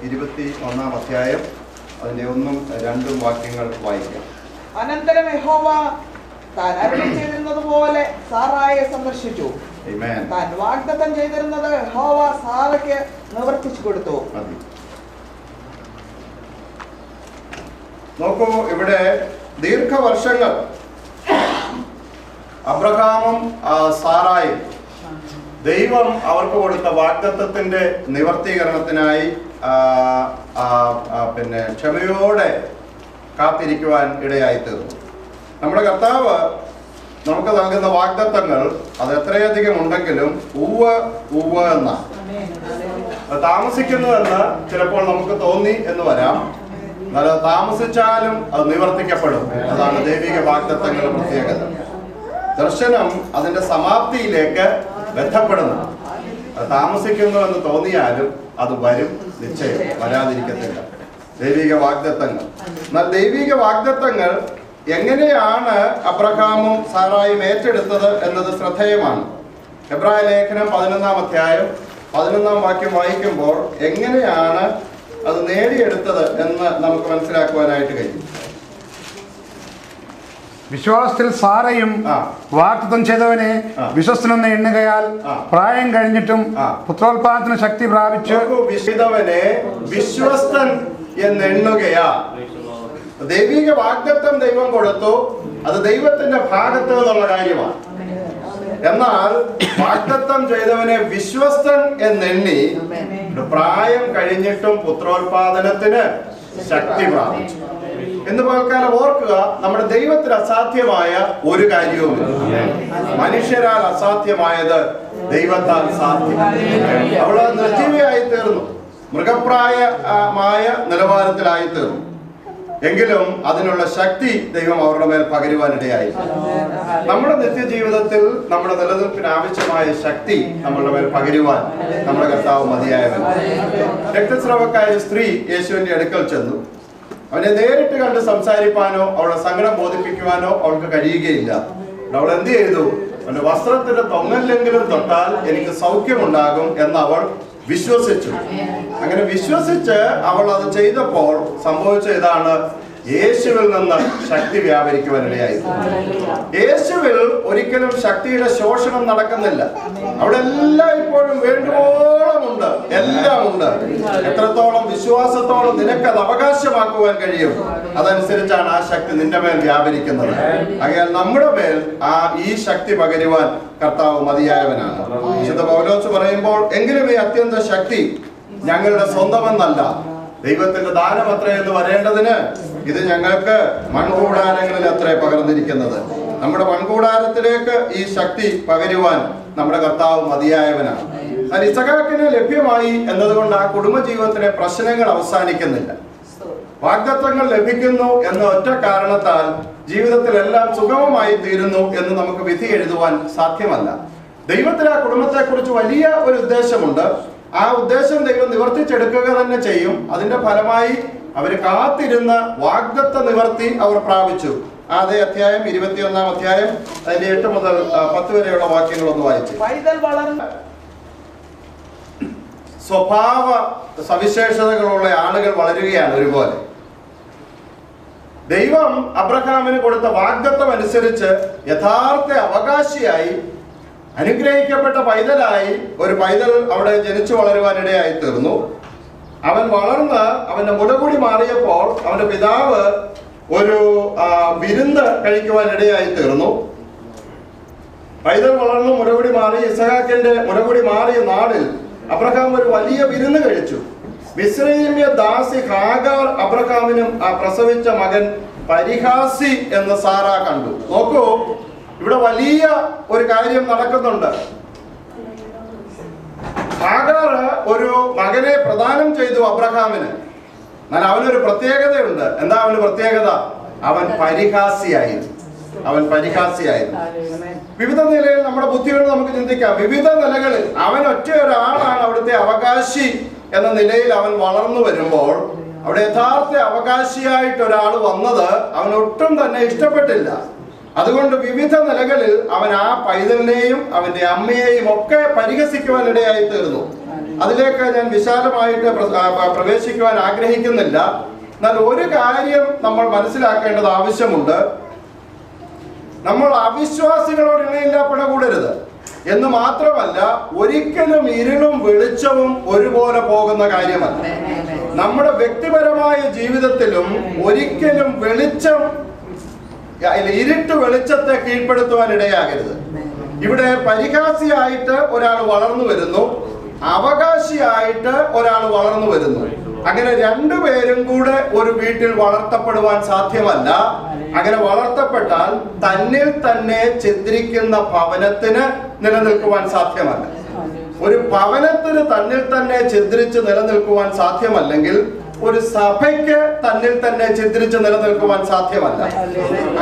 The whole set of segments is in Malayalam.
21 അധ്യായം അതിന്റെ 1 2 വാക്യങ്ങൾ വായിക്കാം. അനന്തരം യഹോവ താൻ അരുളി ചെയ്തിരുന്നതുപോലെ സാറായെ സന്ദർശിച്ചു. താൻ വാഗ്ദത്തം ചെയ്തിരുന്നത് യഹോവ സാറയ്ക്ക് നിവർത്തിച്ചു കൊടുത്തു. നോക്കൂ, ഇവിടെ ദീർഘവർഷങ്ങൾ അബ്രഹാമും സാറായും ദൈവം അവർക്ക് കൊടുത്ത വാഗ്ദത്തത്തിന്റെ നിവർത്തീകരണത്തിനായി ക്ഷമയോടെ കാത്തിരിക്കുവാൻ ഇടയായി തീർന്നു. നമ്മുടെ കർത്താവ് നമുക്ക് നൽകുന്ന വാഗ്ദത്തങ്ങൾ അത് എത്രയധികം ഉണ്ടെങ്കിലും ഉവ്വ് ഉവ്വ് എന്നാണ്. താമസിക്കുന്നുവെന്ന് ചിലപ്പോൾ നമുക്ക് തോന്നി എന്ന് വരാം, എന്നാൽ താമസിച്ചാലും അത് നിവർത്തിക്കപ്പെടും. അതാണ് ദൈവിക വാഗ്ദത്തങ്ങളുടെ പ്രത്യേകത. ദർശനം അതിന്റെ സമാപ്തിയിലേക്ക് ബന്ധപ്പെടുന്നു. അത് താമസിക്കുന്നു എന്ന് തോന്നിയാലും അത് വരും, നിശ്ചയം വരാതിരിക്കത്തില്ല. ദൈവിക വാഗ്ദത്തങ്ങൾ. എന്നാൽ ദൈവിക വാഗ്ദത്തങ്ങൾ എങ്ങനെയാണ് അബ്രഹാമും സാറായും ഏറ്റെടുത്തത് എന്നത് ശ്രദ്ധേയമാണ്. എബ്രായ ലേഖനം 11 അധ്യായം 11 വാക്യം വായിക്കുമ്പോൾ എങ്ങനെയാണ് അത് നേടിയെടുത്തത് എന്ന് നമുക്ക് മനസ്സിലാക്കുവാനായിട്ട് കഴിയും. വിശ്വാസത്തിൽ സാറയും വാഗ്ദത്തം ചെയ്തവനെ വിശ്വസ്തനെന്ന് എണ്ണുകയാൽ പ്രായം കഴിഞ്ഞിട്ടും പുത്രോത്പാദന ശക്തി പ്രാപിച്ചു. വിശ്വസ്തനെ വിശ്വസ്തൻ എന്ന് എണ്ണുകയാ. ദൈവിക വാഗ്ദത്തം ദൈവം കൊടുത്തു, അത് ദൈവത്തിന്റെ ഭാഗത്ത് നിന്നുള്ള കാര്യമാണ്. എന്നാൽ വാഗ്ദത്തം ചെയ്തവനെ വിശ്വസ്തൻ എന്നെണ്ണി പ്രായം കഴിഞ്ഞിട്ടും പുത്രോത്പാദനത്തിന് ശക്തി പ്രാപിച്ചു. എന്ന് പോൽക്കാലം ഓർക്കുക, നമ്മുടെ ദൈവത്തിന് അസാധ്യമായ ഒരു കാര്യവുമില്ല. മനുഷ്യരാൽ അസാധ്യമായത് ദൈവത്താൽ സാധ്യം. അവള് നിർജീവിയായി തീർന്നു, മൃഗപ്രായമായ നിലവാരത്തിലായി തീർന്നു. എങ്കിലും അതിനുള്ള ശക്തി ദൈവം അവരുടെ മേൽ പകരുവാനിടയായി. നമ്മുടെ നിത്യജീവിതത്തിൽ നമ്മുടെ നിലനിൽപ്പിന് ആവശ്യമായ ശക്തി നമ്മളുടെ മേൽ പകരുവാൻ നമ്മുടെ കർത്താവ് മതിയായവൻ. രക്തസ്രാവക്കായ സ്ത്രീ യേശുവിന്റെ അടുക്കൽ ചെന്നു. അവനെ നേരിട്ട് കണ്ട് സംസാരിപ്പാനോ അവളുടെ സങ്കടം ബോധിപ്പിക്കുവാനോ അവൾക്ക് കഴിയുകയില്ല. അവൾ എന്ത് ചെയ്തു? അവന്റെ വസ്ത്രത്തിന്റെ തൊങ്ങലെങ്കിലും തൊട്ടാൽ എനിക്ക് സൗഖ്യമുണ്ടാകും എന്ന് അവൾ വിശ്വസിച്ചു. അങ്ങനെ വിശ്വസിച്ച് അവൾ അത് ചെയ്തപ്പോൾ സംഭവിച്ച ഇതാണ്: യേശുവിൽ നിന്ന് ശക്തി വ്യാപരിക്കുവാനിടയായി. യേശുവിൽ ഒരിക്കലും ശക്തിയുടെ ശോഷണം നടക്കുന്നില്ല. അവിടെ എല്ലാം ഇപ്പോഴും വേണ്ടുവോളം ഉണ്ട്, എല്ലാം ഉണ്ട്. എത്രത്തോളം വിശ്വാസത്തോളം നിനക്കത് അവകാശമാക്കുവാൻ കഴിയും, അതനുസരിച്ചാണ് ആ ശക്തി നിന്റെ മേൽ വ്യാപരിക്കുന്നത്. ആകയാൽ നമ്മുടെ മേൽ ഈ ശക്തി പകരുവാൻ കർത്താവ് മതിയായവനാണ്. വിശുദ്ധ പൗലോസ് പറയുമ്പോൾ, എങ്കിലും ഈ അത്യന്ത ശക്തി ഞങ്ങളുടെ സ്വന്തമെന്നല്ല, ദൈവത്തിന്റെ ദാനമത്ര എന്ന് വരേണ്ടതിന് ഇത് ഞങ്ങൾക്ക് മൺകൂടാരങ്ങളിൽ അത്രേ പകർന്നിരിക്കുന്നത്. നമ്മുടെ മൺകൂടാരത്തിലേക്ക് ഈ ശക്തി പകരുവാൻ നമ്മുടെ കർത്താവ് മതിയായവനാണ്. അത് ഇസഹാക്കിന് ലഭ്യമായി എന്നതുകൊണ്ട് ആ കുടുംബജീവിതത്തിലെ പ്രശ്നങ്ങൾ അവസാനിക്കുന്നില്ല. വാഗ്ദത്തങ്ങൾ ലഭിക്കുന്നു എന്ന ഒറ്റ കാരണത്താൽ ജീവിതത്തിലെല്ലാം സുഗമമായി തീരുന്നു എന്ന് നമുക്ക് വിധി എഴുതുവാൻ സാധ്യമല്ല. ദൈവത്തിന് ആ കുടുംബത്തെ കുറിച്ച് വലിയ ഒരു ഉദ്ദേശമുണ്ട്. ആ ഉദ്ദേശം ദൈവം നിവർത്തിച്ചെടുക്കുക തന്നെ ചെയ്യും. അതിന്റെ ഫലമായി അവർ കാത്തിരുന്ന വാഗ്ദത്ത നിവർത്തി അവർ പ്രാപിച്ചു. അതേ അധ്യായം 21 അധ്യായം അതിന്റെ 8 മുതൽ 10 വരെയുള്ള വാക്യങ്ങളൊന്ന് വായിച്ചു. സ്വഭാവ സവിശേഷതകളുള്ള ആളുകൾ വളരുകയാണ് ഒരുപോലെ. ദൈവം അബ്രഹാമിന് കൊടുത്ത വാഗ്ദത്തം അനുസരിച്ച് യഥാർത്ഥ അവകാശിയായി, അനുഗ്രഹിക്കപ്പെട്ട പൈതലായി ഒരു പൈതൽ അവിടെ ജനിച്ചു വളരുവാനിടയായി തീർന്നു. അവൻ വളർന്ന് അവന്റെ മുലകുടി മാറിയപ്പോൾ അവന്റെ പിതാവ് ഒരു വിരുന്ന് കഴിക്കുവാനിടയായി തീർന്നു. പൈതൽ വളർന്നു മുലകുടി മാറി. ഇസഹാക്കിന്റെ മുലകുടി മാറിയ നാളിൽ അബ്രഹാം ഒരു വലിയ വിരുന്ന് കഴിച്ചു. മിസ്രയീമ്യ ദാസി ഹാഗാർ അബ്രഹാമിനും പ്രസവിച്ച മകൻ പരിഹാസി എന്ന് സാറ കണ്ടു. നോക്കൂ, ഇവിടെ വലിയ ഒരു കാര്യം നടക്കുന്നുണ്ട്. ഹാഗാർ ഒരു മകനെ പ്രദാനം ചെയ്തു അബ്രഹാമിന്. എന്നാൽ അവനൊരു പ്രത്യേകതയുണ്ട്. എന്താ അവന് പ്രത്യേകത? അവൻ പരിഹാസിയായിരുന്നു. വിവിധ നിലയിൽ നമ്മുടെ ബുദ്ധികൾ നമുക്ക് ചിന്തിക്കാം. വിവിധ നിലകളിൽ അവൻ ഒറ്റ ഒരാളാണ് അവിടുത്തെ അവകാശി എന്ന നിലയിൽ അവൻ വളർന്നു വരുമ്പോൾ അവിടെ യഥാർത്ഥ അവകാശിയായിട്ട് ഒരാൾ വന്നത് അവൻ ഒട്ടും തന്നെ ഇഷ്ടപ്പെട്ടില്ല. അതുകൊണ്ട് വിവിധ നിലകളിൽ അവൻ ആ പൈതലിനെയും അവന്റെ അമ്മയെയും ഒക്കെ പരിഹസിക്കുവാനിടയായി തീർന്നു. അതിലേക്ക് ഞാൻ വിശാലമായിട്ട് പ്രവേശിക്കുവാൻ ആഗ്രഹിക്കുന്നില്ല. എന്നാൽ ഒരു കാര്യം നമ്മൾ മനസ്സിലാക്കേണ്ടത് ആവശ്യമുണ്ട്. നമ്മൾ അവിശ്വാസികളോട് ഇണയില്ലാപ്പണ കൂടരുത് എന്ന് മാത്രമല്ല, ഒരിക്കലും ഇരുളും വെളിച്ചവും ഒരുപോലെ പോകുന്ന കാര്യമല്ല. നമ്മുടെ വ്യക്തിപരമായ ജീവിതത്തിലും ഒരിക്കലും ഇരുട്ട് വെളിച്ചത്തെ കീഴ്പ്പെടുത്തുവാൻ ഇടയാകരുത്. ഇവിടെ പരിഹാസിയായിട്ട് ഒരാൾ വളർന്നു വരുന്നു, അവകാശിയായിട്ട് ഒരാൾ വളർന്നു വരുന്നു. അങ്ങനെ രണ്ടുപേരും കൂടെ ഒരു വീട്ടിൽ വളർത്തപ്പെടുവാൻ സാധ്യമല്ല. അങ്ങനെ വളർത്തപ്പെട്ടാൽ തന്നിൽ തന്നെ ഛിദ്രിക്കുന്ന ഭവനത്തിന് നിലനിൽക്കുവാൻ സാധ്യമല്ല. ഒരു ഭവനത്തിന് തന്നിൽ തന്നെ ഛിദ്രിച്ച് നിലനിൽക്കുവാൻ സാധ്യമല്ലെങ്കിൽ ഒരു സഭയ്ക്ക് തന്നിൽ തന്നെ ഛിദ്രിച്ച് നിലനിൽക്കുവാൻ സാധ്യമല്ല.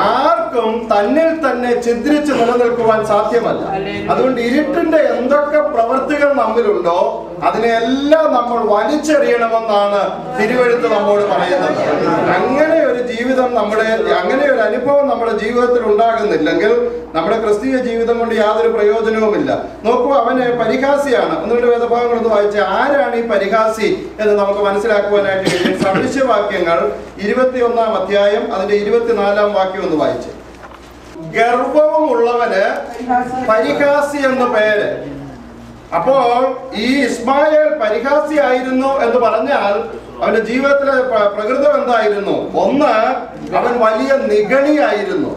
ആർക്കും തന്നിൽ തന്നെ ഛിദ്രിച്ച് നിലനിൽക്കുവാൻ സാധ്യമല്ല. അതുകൊണ്ട് ഇരുട്ടിന്റെ എന്തൊക്കെ പ്രവൃത്തികൾ നമ്മിലുണ്ടോ അതിനെല്ലാം നമ്മൾ വലിച്ചെറിയണമെന്നാണ് തിരുവെഴുത്ത് നമ്മോട് പറയുന്നത്. അങ്ങനെ ഒരു ജീവിതം അങ്ങനെ ഒരു അനുഭവം നമ്മുടെ ജീവിതത്തിൽ ഉണ്ടാകുന്നില്ലെങ്കിൽ നമ്മുടെ ക്രിസ്തീയ ജീവിതം കൊണ്ട് യാതൊരു പ്രയോജനവുമില്ല. നോക്കൂ, അവന് പരിഹാസിയാണ്. ഒന്നുകൊണ്ട് വേദഭാഗങ്ങളൊന്ന് വായിച്ച് ആരാണ് ഈ പരിഹാസി എന്ന് നമുക്ക് മനസ്സിലാക്കുവാനായിട്ട് കഴിയും. സദൃശ്യവാക്യങ്ങൾ 21-ാം അധ്യായം അതിന്റെ 24-ാം വാക്യം ഒന്ന് വായിച്ച്. ഗർവവും ഉള്ളവന് പരിഹാസി എന്ന പേര്. അപ്പോൾ ഈ ഇസ്മായേൽ പരിഹാസിയായിരുന്നു എന്ന് പറഞ്ഞാൽ അവന്റെ ജീവിതത്തിലെ പ്രകൃതം എന്തായിരുന്നു? ഒന്ന്, അവൻ വലിയ നിഗളിയായിരുന്നു.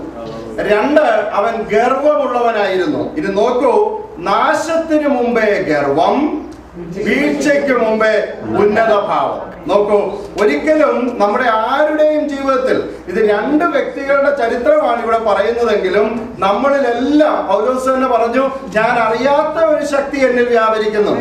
രണ്ട്, അവൻ ഗർവമുള്ളവനായിരുന്നു. ഇത് നോക്കൂ, നാശത്തിന് മുമ്പേ ഗർവം, വീഴ്ചയ്ക്ക് മുമ്പേ ഉന്നത ഭാവം. നോക്കൂ, ഒരിക്കലും നമ്മുടെ ആരുടെയും ജീവിതത്തിൽ ഇത് രണ്ട് വ്യക്തികളുടെ ചരിത്രമാണ് ഇവിടെ പറയുന്നതെങ്കിലും നമ്മളിലെല്ലാം പൗലോസ് തന്നെ പറഞ്ഞു, ഞാൻ അറിയാത്ത ഒരു ശക്തി എന്നിൽ വ്യാപരിക്കുന്നു.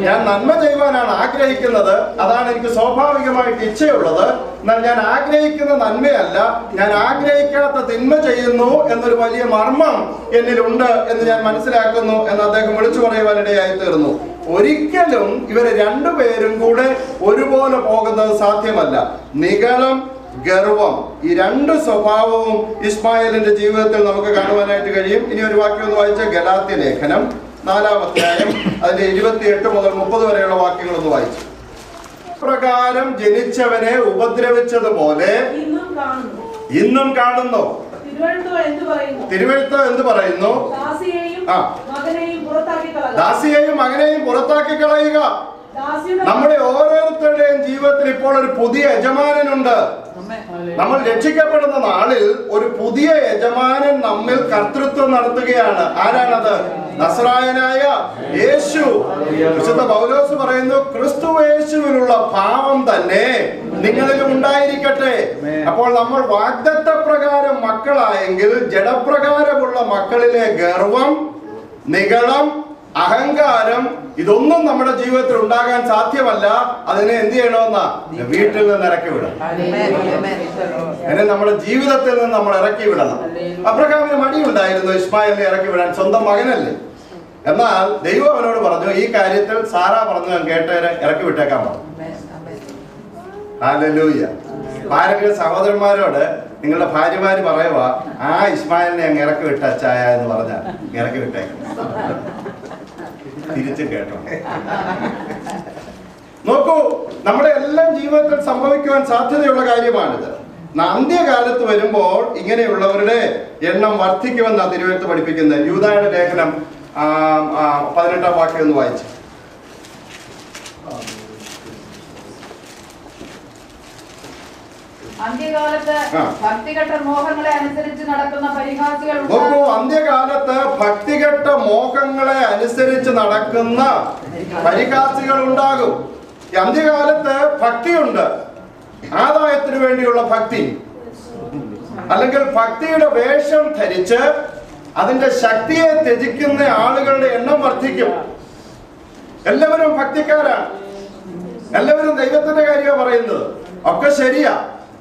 ഞാൻ നന്മ ചെയ്യുവാനാണ് ആഗ്രഹിക്കുന്നത്, അതാണ് എനിക്ക് സ്വാഭാവികമായിട്ട് ഇച്ഛയുള്ളത്. എന്നാൽ ഞാൻ ആഗ്രഹിക്കുന്ന നന്മയല്ല, ഞാൻ ആഗ്രഹിക്കാത്ത തിന്മ ചെയ്യുന്നു എന്നൊരു വലിയ മർമ്മം എന്നിലുണ്ട് എന്ന് ഞാൻ മനസ്സിലാക്കുന്നു എന്ന് അദ്ദേഹം വിളിച്ചു പറയുവാനിടയായി തീർന്നു. ഒരിക്കലും ഇവര് രണ്ടുപേരും കൂടെ ഒരുപോലെ പോകുന്നത് സാധ്യമല്ല. നിഗളം, ഗർവം, ഈ രണ്ട് സ്വഭാവവും ഇസ്മായേലിന്റെ ജീവിതത്തിൽ നമുക്ക് കാണുവാനായിട്ട് കഴിയും. ഇനി ഒരു വാക്യം ഒന്ന് വായിച്ച ഗലാത്യ ലേഖനം 4-ാം അധ്യായം അതിന്റെ 28 മുതൽ 30 വരെയുള്ള വാക്യങ്ങൾ ഒന്ന് വായിച്ചു. പ്രകാരം ജനിച്ചവനെ ഉപദ്രവിച്ചതുപോലെ ഇന്നും കാണുന്നു. തിരുവെഴുത്ത് എന്ത് പറയുന്നു? ദാസിയെയും മകനെയും പുറത്താക്കി കളയുക. നമ്മുടെ ഓരോരുത്തരുടെയും ജീവിതത്തിൽ ഇപ്പോൾ ഒരു പുതിയ യജമാനനുണ്ട്. നമ്മൾ രക്ഷിക്കപ്പെടുന്ന നാളിൽ ഒരു പുതിയ യജമാനൻ നമ്മിൽ കർത്തൃത്വം നടത്തുകയാണ്. ആരാണത്? നസ്രായനായ യേശു. വിശുദ്ധ പൗലോസ് പറയുന്നു, ക്രിസ്തു യേശുവിനുള്ള ഭാവം തന്നെ നിങ്ങളിലും ഉണ്ടായിരിക്കട്ടെ. അപ്പോൾ നമ്മൾ വാഗ്ദത്ത പ്രകാരം മക്കളായെങ്കിൽ ജഡപ്രകാരമുള്ള മക്കളിലെ ഗർവം, നിഗളം, അഹങ്കാരം ഇതൊന്നും നമ്മുടെ ജീവിതത്തിൽ ഉണ്ടാകാൻ സാധ്യമല്ല. അതിനെ എന്ത് ചെയ്യണമെന്നാ? വീട്ടിൽ നിന്ന് ഇറക്കി വിടണം. അതിനെ നമ്മുടെ ജീവിതത്തിൽ നിന്ന് നമ്മൾ ഇറക്കി വിടണം. അബ്രഹാമിന് മടിയുണ്ടായിരുന്നു ഇസ്മായിലിനെ ഇറക്കി വിടാൻ, സ്വന്തം മകനല്ലേ. എന്നാൽ ദൈവം അവനോട് പറഞ്ഞു, ഈ കാര്യത്തിൽ സാറാ പറഞ്ഞു കേട്ടവരെ ഇറക്കി വിട്ടേക്കാൻ പറഞ്ഞു. ഹല്ലേലൂയ. ആരെങ്കിലും സഹോദരന്മാരോട് നിങ്ങളുടെ ഭാര്യമാര് പറയുക, ആ ഇസ്മായിലിനെ അങ്ങ് ഇറക്കി വിട്ട അച്ചായ എന്ന് പറഞ്ഞാൽ ഇറക്കി വിട്ടേക്കണം. തിരിച്ചും കേട്ടോ. നോക്കൂ, നമ്മുടെ എല്ലാം ജീവിതത്തിൽ സംഭവിക്കുവാൻ സാധ്യതയുള്ള കാര്യമാണിത്. അന്ത്യകാലത്ത് വരുമ്പോൾ ഇങ്ങനെയുള്ളവരുടെ എണ്ണം വർദ്ധിക്കുമെന്നാണ് തിരുവെഴുത്ത് പഠിപ്പിക്കുന്നത്. യൂദായുടെ ലേഖനം 18-ാം വാക്യം ഒന്ന് വായിച്ചു. അന്ത്യകാലത്ത് ഭക്തികെട്ട മോഹങ്ങളെ അനുസരിച്ച് നടക്കുന്ന പരിഹാസികൾ. നോക്കൂ, അന്ത്യകാലത്ത് ഭക്തികെട്ട മോഹങ്ങളെ അനുസരിച്ച് നടക്കുന്ന പരിഹാസികൾ ഉണ്ടാകും. അന്ത്യകാലത്ത് ഭക്തിയുണ്ട്, ആദായത്തിന് വേണ്ടിയുള്ള ഭക്തി, അല്ലെങ്കിൽ ഭക്തിയുടെ വേഷം ധരിച്ച് അതിന്റെ ശക്തിയെ ത്യജിക്കുന്ന ആളുകളുടെ എണ്ണം വർദ്ധിക്കും. എല്ലാവരും ഭക്തിക്കാരാണ്, എല്ലാവരും ദൈവത്തിന്റെ കാര്യമാണ് പറയുന്നത്, ഒക്കെ ശരിയാ.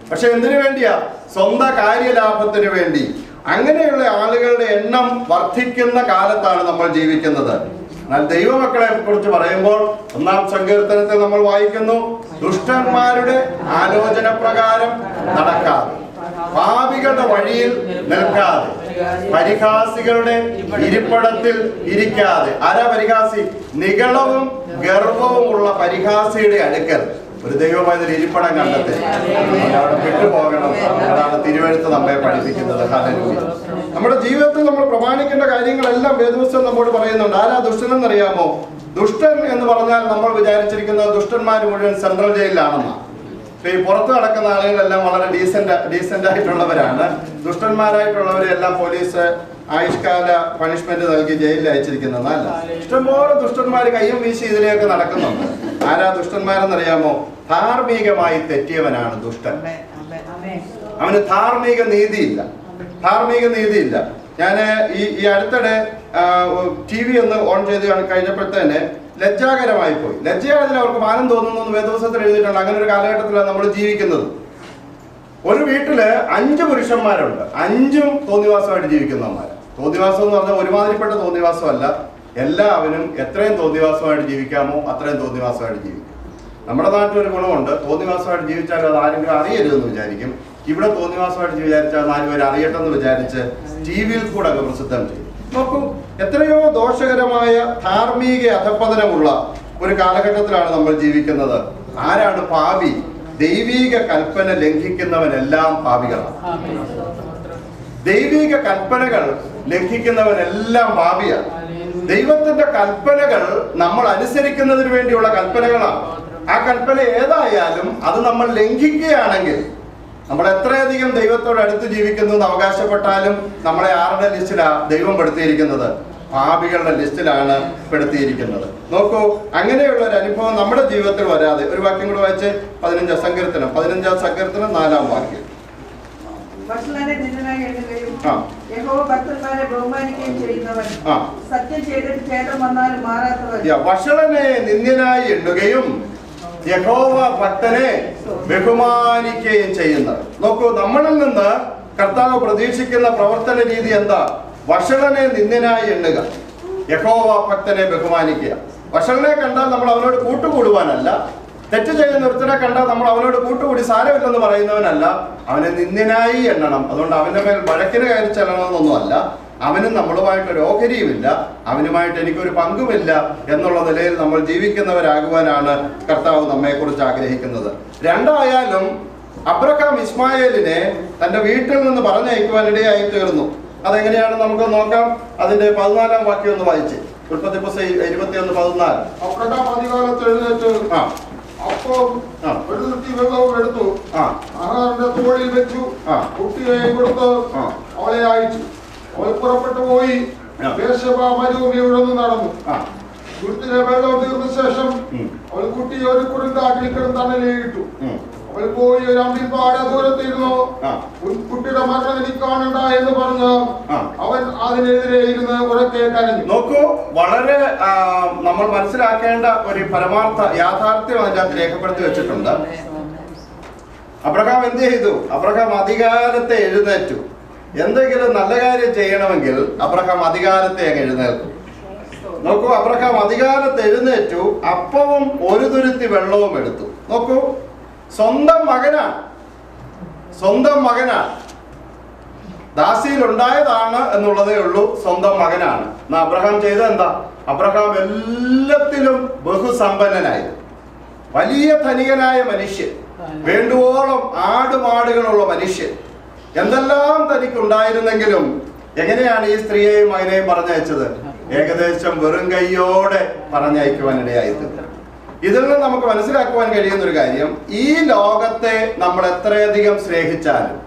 പക്ഷെ എന്തിനു വേണ്ടിയാ? സ്വന്തം കാര്യലാഭത്തിന് വേണ്ടി. അങ്ങനെയുള്ള ആളുകളുടെ എണ്ണം വർദ്ധിക്കുന്ന കാലത്താണ് നമ്മൾ ജീവിക്കുന്നത്. എന്നാൽ ദൈവമക്കളെ കുറിച്ച് പറയുമ്പോൾ 1-ാം സങ്കീർത്തനത്തിൽ നമ്മൾ വായിക്കുന്നു, ദുഷ്ടന്മാരുടെ ആലോചന പ്രകാരം നടക്കാതെ, പാപികളുടെ വഴിയിൽ നിൽക്കാതെ, പരിഹാസികളുടെ ഇരിപ്പിടത്തിൽ ഇരിക്കാതെ. ആരാ പരിഹാസി? നിഗളവും ഗർവവും ഉള്ള പരിഹാസിയുടെ അടുക്കൽ ഒരു ദൈവമായതിൽ ഇരിപ്പിടം കണ്ടെത്തി അവിടെ വിട്ടുപോകണം. അതാണ് തിരുവെഴുത്ത് നമ്മെ പഠിപ്പിക്കുന്നത്. ഹല്ലേലൂയ. നമ്മുടെ ജീവിതത്തിൽ നമ്മൾ പ്രമാണിക്കേണ്ട കാര്യങ്ങളെല്ലാം വേദപുസ്തകം നമ്മോട് പറയുന്നുണ്ട്. ആരാ ദുഷ്ടനെന്നറിയാമോ? ദുഷ്ടൻ എന്ന് പറഞ്ഞാൽ നമ്മൾ വിചാരിച്ചിരിക്കുന്നത് ദുഷ്ടന്മാർ മുഴുവൻ സെൻട്രൽ ജയിലിലാണെന്നാണ്. ഈ പുറത്ത് നടക്കുന്ന ആളുകളെല്ലാം വളരെ ഡീസന്റ് ആയിട്ടുള്ളവരാണ്. ദുഷ്ടന്മാരായിട്ടുള്ളവരെല്ലാം പോലീസ് ആയുഷ്കാല പണിഷ്മെന്റ് നൽകി ജയിലിൽ അയച്ചിരിക്കുന്നതല്ല. ഇഷ്ടംപോലെ ദുഷ്ടന്മാർ കയ്യും വീശി ഇതിലേക്ക് നടക്കുന്നുണ്ട്. ആരാ ദുഷ്ടന്മാരെന്നറിയാമോ? ധാർമ്മികമായി തെറ്റിയവനാണ് ദുഷ്ടൻ. അവന് ധാർമ്മിക നീതിയില്ല. ഞാൻ ഈ അടുത്തിടെ TV ഒന്ന് ഓൺ ചെയ്ത് കഴിഞ്ഞപ്പോഴത്തേന് ലജ്ജാകരമായി പോയി. ലജ്ജയായതിൽ അവർക്ക് മാനം തോന്നുന്നു എന്ന് വേദപുസ്തകത്തിൽ എഴുതിയിട്ടുണ്ട്. അങ്ങനെ ഒരു കാലഘട്ടത്തിലാണ് നമ്മൾ ജീവിക്കുന്നത്. ഒരു വീട്ടില് 5 പുരുഷന്മാരുണ്ട്. 5ഉം തോന്നിവാസമായിട്ട് ജീവിക്കുന്നവന്മാർ. തോന്നിവാസം എന്ന് പറഞ്ഞാൽ ഒരുമാതിരിപ്പെട്ട തോന്നിവാസമല്ല. എല്ലാവരും എത്രയും തോന്നിവാസമായിട്ട് ജീവിക്കാമോ അത്രയും തോന്നിവാസമായിട്ട് ജീവിക്കും. നമ്മുടെ നാട്ടിൽ ഒരു ഗുണമുണ്ട്. തോന്നിവാസമായിട്ട് ജീവിച്ചാൽ അത് ആരെങ്കിലും അറിയരുതെന്ന് വിചാരിക്കും. ഇവിടെ തോന്നിവാസമായിട്ട് വിചാരിച്ചാൽ 4 പേര് അറിയട്ടെന്ന് വിചാരിച്ച് TV-യിൽ കൂടെ അങ്ങ് പ്രസിദ്ധം ചെയ്യും. നോക്കൂ, എത്രയോ ദോഷകരമായ ധാർമ്മിക അധപ്പതനമുള്ള ഒരു കാലഘട്ടത്തിലാണ് നമ്മൾ ജീവിക്കുന്നത്. ആരാണ് പാപി? ദൈവിക കൽപ്പന ലംഘിക്കുന്നവനെല്ലാം പാപികളാണ്. ദൈവിക കൽപ്പനകൾ ലംഘിക്കുന്നവനെല്ലാം പാപിയാണ്. ദൈവത്തിന്റെ കൽപ്പനകൾ നമ്മൾ അനുസരിക്കുന്നതിന് വേണ്ടിയുള്ള കൽപ്പനകളാണ്. ആ കൽപ്പന ഏതായാലും അത് നമ്മൾ ലംഘിക്കുകയാണെങ്കിൽ, നമ്മൾ എത്രയധികം ദൈവത്തോട് അടുത്ത് ജീവിക്കുന്നു എന്ന് അവകാശപ്പെട്ടാലും നമ്മളെ ആരുടെ ലിസ്റ്റിലാണ് ദൈവം പെടുത്തിയിരിക്കുന്നത്? പാപികളുടെ ലിസ്റ്റിലാണ് പെടുത്തിയിരിക്കുന്നത്. നോക്കൂ, അങ്ങനെയുള്ള ഒരു അനുഭവം നമ്മുടെ ജീവിതത്തിൽ വരാതെ ഒരു വാക്യം കൂടെ വായിച്ച് 15 സങ്കീർത്തനം 4-ാം വാക്യം. വഷളനെ നിന്ദനായി എണ്ണുകയും യഹോവ ഭക്തന്മാരെ ബഹുമാനിക്കുകയും ചെയ്യുന്നവൻ, സത്യം ചെയ്തിട്ട് ഛേദം വന്നാലും മാറാത്തവൻ. വഷളനെ നിന്ദനായി എണ്ണുകയും യഹോവ ഭക്തനെ ബഹുമാനിക്കുകയും ചെയ്യുന്നവൻ. നോക്കൂ, നമ്മളിൽ നിന്ന് കർത്താവ് പ്രതീക്ഷിക്കുന്ന പ്രവർത്തന രീതി എന്താ? വഷളനെ നിന്ദനായി എണ്ണുക, യഹോവ ഭക്തനെ ബഹുമാനിക്കുക. വഷളനെ കണ്ടാൽ നമ്മൾ അവനോട് കൂട്ടുകൂടുവാനല്ല, തെറ്റ് ചെയ്യുന്ന ഒരുത്തനെ കണ്ടാൽ നമ്മൾ അവനോട് കൂട്ടുകൂടി സാരമില്ലെന്ന് പറയുന്നവനല്ല, അവനെ നിന്ദനായി എണ്ണണം. അതുകൊണ്ട് അവന്റെ മേൽ വഴക്കിന് കയറി ചെല്ലണമെന്നൊന്നുമല്ല. അവനും നമ്മളുമായിട്ടൊരു ഓഹരിയുമില്ല, അവനുമായിട്ട് എനിക്കൊരു പങ്കുമില്ല എന്നുള്ള നിലയിൽ നമ്മൾ ജീവിക്കുന്നവരാകുവാനാണ് കർത്താവ് നമ്മെക്കുറിച്ച് ആഗ്രഹിക്കുന്നത്. രണ്ടായാലും അബ്രഹാം ഇസ്മായേലിനെ തന്റെ വീട്ടിൽ നിന്ന് പറഞ്ഞയക്കുവാനിടയായി തീർന്നു. അതെങ്ങനെയാണ് നമുക്ക് നോക്കാം. അതിന്റെ 14-ാം വാക്യം ഒന്ന് വായിച്ച്. ഉൽപ്പത്തി 21:14. അബ്രഹാം അധികാലത്ത് എഴുന്നേറ്റ് അപ്പം ഒരു തുരുത്തി വെള്ളവും എടുത്തു, ആഹാറിന്റെ തോളിൽ വെച്ചു, കുട്ടിയെ കൊടുത്ത് അവളെ അയച്ചു. അവൾ പുറപ്പെട്ടു പോയി ബേർശേബ മരുഭൂമിയിലൂടെ നടന്നു. തുരുത്തിലെ വെള്ളം തീർന്ന ശേഷം അവൾ കുട്ടിയെ ഒരു കുറുങ്കാട്ടിൽ കിടന്നലിട്ടു. അവൾ പോയി ഒരു അമ്പിൽ പാടെ ദൂരത്തിരുന്നു. കുട്ടിയുടെ മരണം എനിക്ക് കാണണ്ട എന്ന് പറഞ്ഞ് അവൻ അതിനെതിരെ ഇരുന്ന് ഉറക്കെ കരഞ്ഞു. നോക്കൂ, വളരെ നമ്മൾ മനസ്സിലാക്കേണ്ട ഒരു പരമാർത്ഥ യാഥാർത്ഥ്യം അതിനകത്ത് രേഖപ്പെടുത്തി വെച്ചിട്ടുണ്ട്. അബ്രഹാം എന്ത് ചെയ്തു? അബ്രഹാം അധികാരത്തെ എഴുന്നേറ്റു. എന്തെങ്കിലും നല്ല കാര്യം ചെയ്യണമെങ്കിൽ അബ്രഹാം അധികാരത്തെ അങ്ങ് എഴുന്നേൽക്കും. നോക്കൂ, അബ്രഹാം അധികാരത്തെ എഴുന്നേറ്റു, അപ്പവും ഒരു തുരുത്തി വെള്ളവും എടുത്തു. നോക്കൂ, സ്വന്തം മകനാണ്, ദാസിയിൽ ഉണ്ടായതാണ് എന്നുള്ളതേ ഉള്ളൂ, സ്വന്തം മകനാണ്. എന്നാ അബ്രഹാം ചെയ്തത് എന്താ? അബ്രഹാം എല്ലാത്തിലും ബഹുസമ്പന്നനായി, വലിയ ധനികനായ മനുഷ്യൻ, വേണ്ടുവോളം ആടുമാടുകളുള്ള മനുഷ്യൻ, എന്തെല്ലാം തനിക്കുണ്ടായിരുന്നെങ്കിലും എങ്ങനെയാണ് ഈ സ്ത്രീയെയും മകനെയും പറഞ്ഞയച്ചത്? ഏകദേശം വെറും കൈയോടെ പറഞ്ഞയക്കുവാനിടയായത്. ഇതിൽ നിന്ന് നമുക്ക് മനസ്സിലാക്കുവാൻ കഴിയുന്ന ഒരു കാര്യം, ഈ ലോകത്തെ നമ്മൾ എത്രയധികം സ്നേഹിച്ചാലും